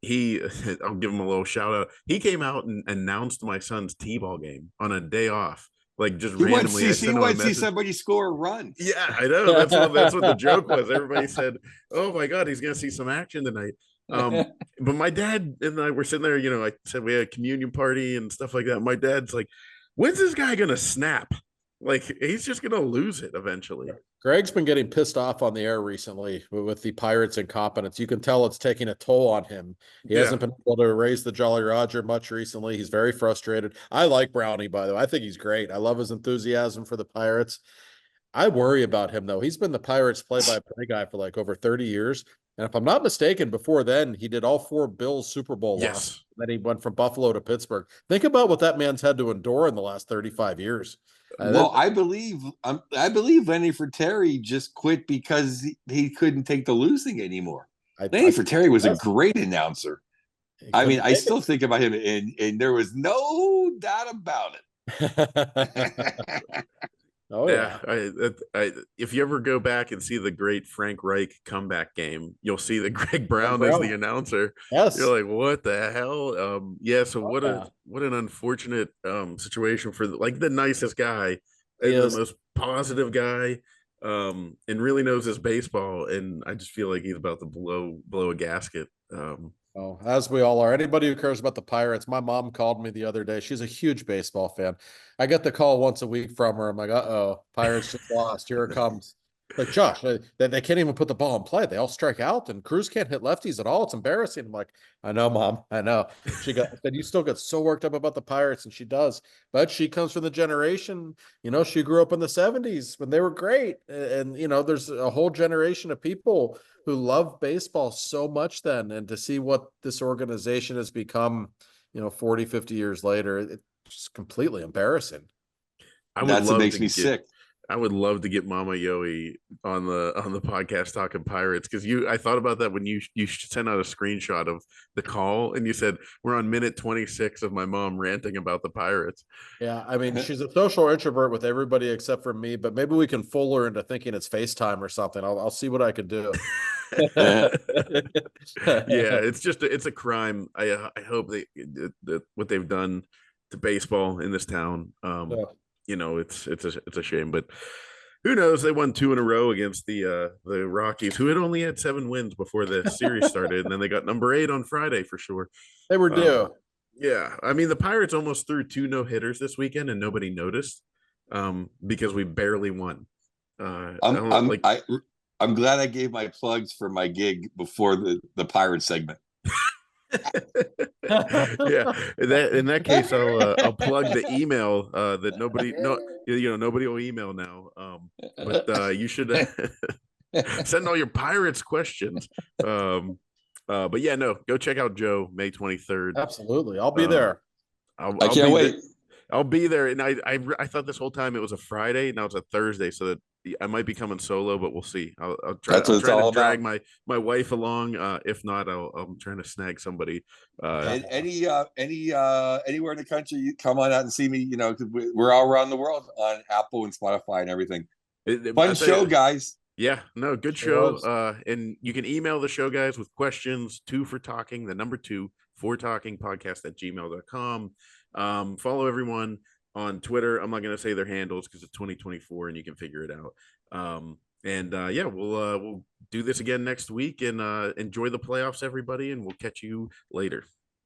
I'll give him a little shout out. He came out and announced my son's T-ball game on a day off. Like, just randomly. He went to see somebody score a run. Yeah, I know. That's what the joke was. Everybody said, "Oh my God, he's going to see some action tonight." But my dad and I were sitting there. I said we had a communion party and stuff like that. My dad's like, "When's this guy going to snap? Like, he's just going to lose it eventually." Greg's been getting pissed off on the air recently with the Pirates' incompetence. You can tell it's taking a toll on him. He hasn't been able to raise the Jolly Roger much recently. He's very frustrated. I like Brownie, by the way. I think he's great. I love his enthusiasm for the Pirates. I worry about him, though. He's been the Pirates play-by-play guy for like over 30 years. And if I'm not mistaken, before then, he did all 4 Bills Super Bowl losses. Then he went from Buffalo to Pittsburgh. Think about what that man's had to endure in the last 35 years. Well, I believe Lenny Fratteri just quit because he couldn't take the losing anymore. Lenny Fratteri was a great announcer. I mean, I still think about him, and there was no doubt about it. Oh yeah. If you ever go back and see the great Frank Reich comeback game, you'll see that Greg Brown is the announcer. Yes. You're like, what the hell? Yeah. So what an unfortunate situation for the nicest guy, the most positive guy, and really knows his baseball. And I just feel like he's about to blow a gasket. Oh, as we all are. Anybody who cares about the Pirates. My mom called me the other day. She's a huge baseball fan. I get the call once a week from her. I'm like, uh-oh, Pirates just lost. Here it comes. Like, Josh, they can't even put the ball in play. They all strike out, and Cruz can't hit lefties at all. It's embarrassing. I'm like, I know, Mom. I know. Said, you still get so worked up about the Pirates, and she does. But she comes from the generation, she grew up in the 70s when they were great. And there's a whole generation of people who love baseball so much then. And to see what this organization has become, 40, 50 years later, it's just completely embarrassing. That's what makes me sick. I would love to get Mama Yohe on the podcast talking Pirates, because I thought about that when you sent out a screenshot of the call and you said we're on minute 26 of my mom ranting about the Pirates. Yeah, I mean, she's a social introvert with everybody except for me, but maybe we can fool her into thinking it's FaceTime or something. I'll see what I can do. Yeah, it's a crime. I hope that what they've done to baseball in this town. Yeah. It's a shame, but who knows? They won 2 in a row against the Rockies, who had only had 7 wins before the series started, and then they got number 8 on Friday for sure. They were due. Yeah, I mean the Pirates almost threw 2 no-hitters this weekend, and nobody noticed because we barely won. I'm glad I gave my plugs for my gig before the Pirate segment. Yeah, in that case, I'll plug the email that nobody will email now. But you should send all your Pirates questions. But yeah, no, go check out Joe May 23rd. Absolutely, I'll be there. I can't wait. I'll be there, and I thought this whole time it was a Friday. Now it's a Thursday, so that I might be coming solo, but we'll see. I'll try to drag my wife along. If not, I'm trying to snag somebody. Anywhere in the country, you come on out and see me. You know, because we're all around the world on Apple and Spotify and everything. Fun show, guys. Yeah, no, good show. And you can email the show guys with questions. 2 for talking, the number 2 for talking podcast@gmail.com. Follow everyone on Twitter. I'm not going to say their handles because it's 2024 and you can figure it out. Yeah, we'll do this again next week, and enjoy the playoffs, everybody, and we'll catch you later.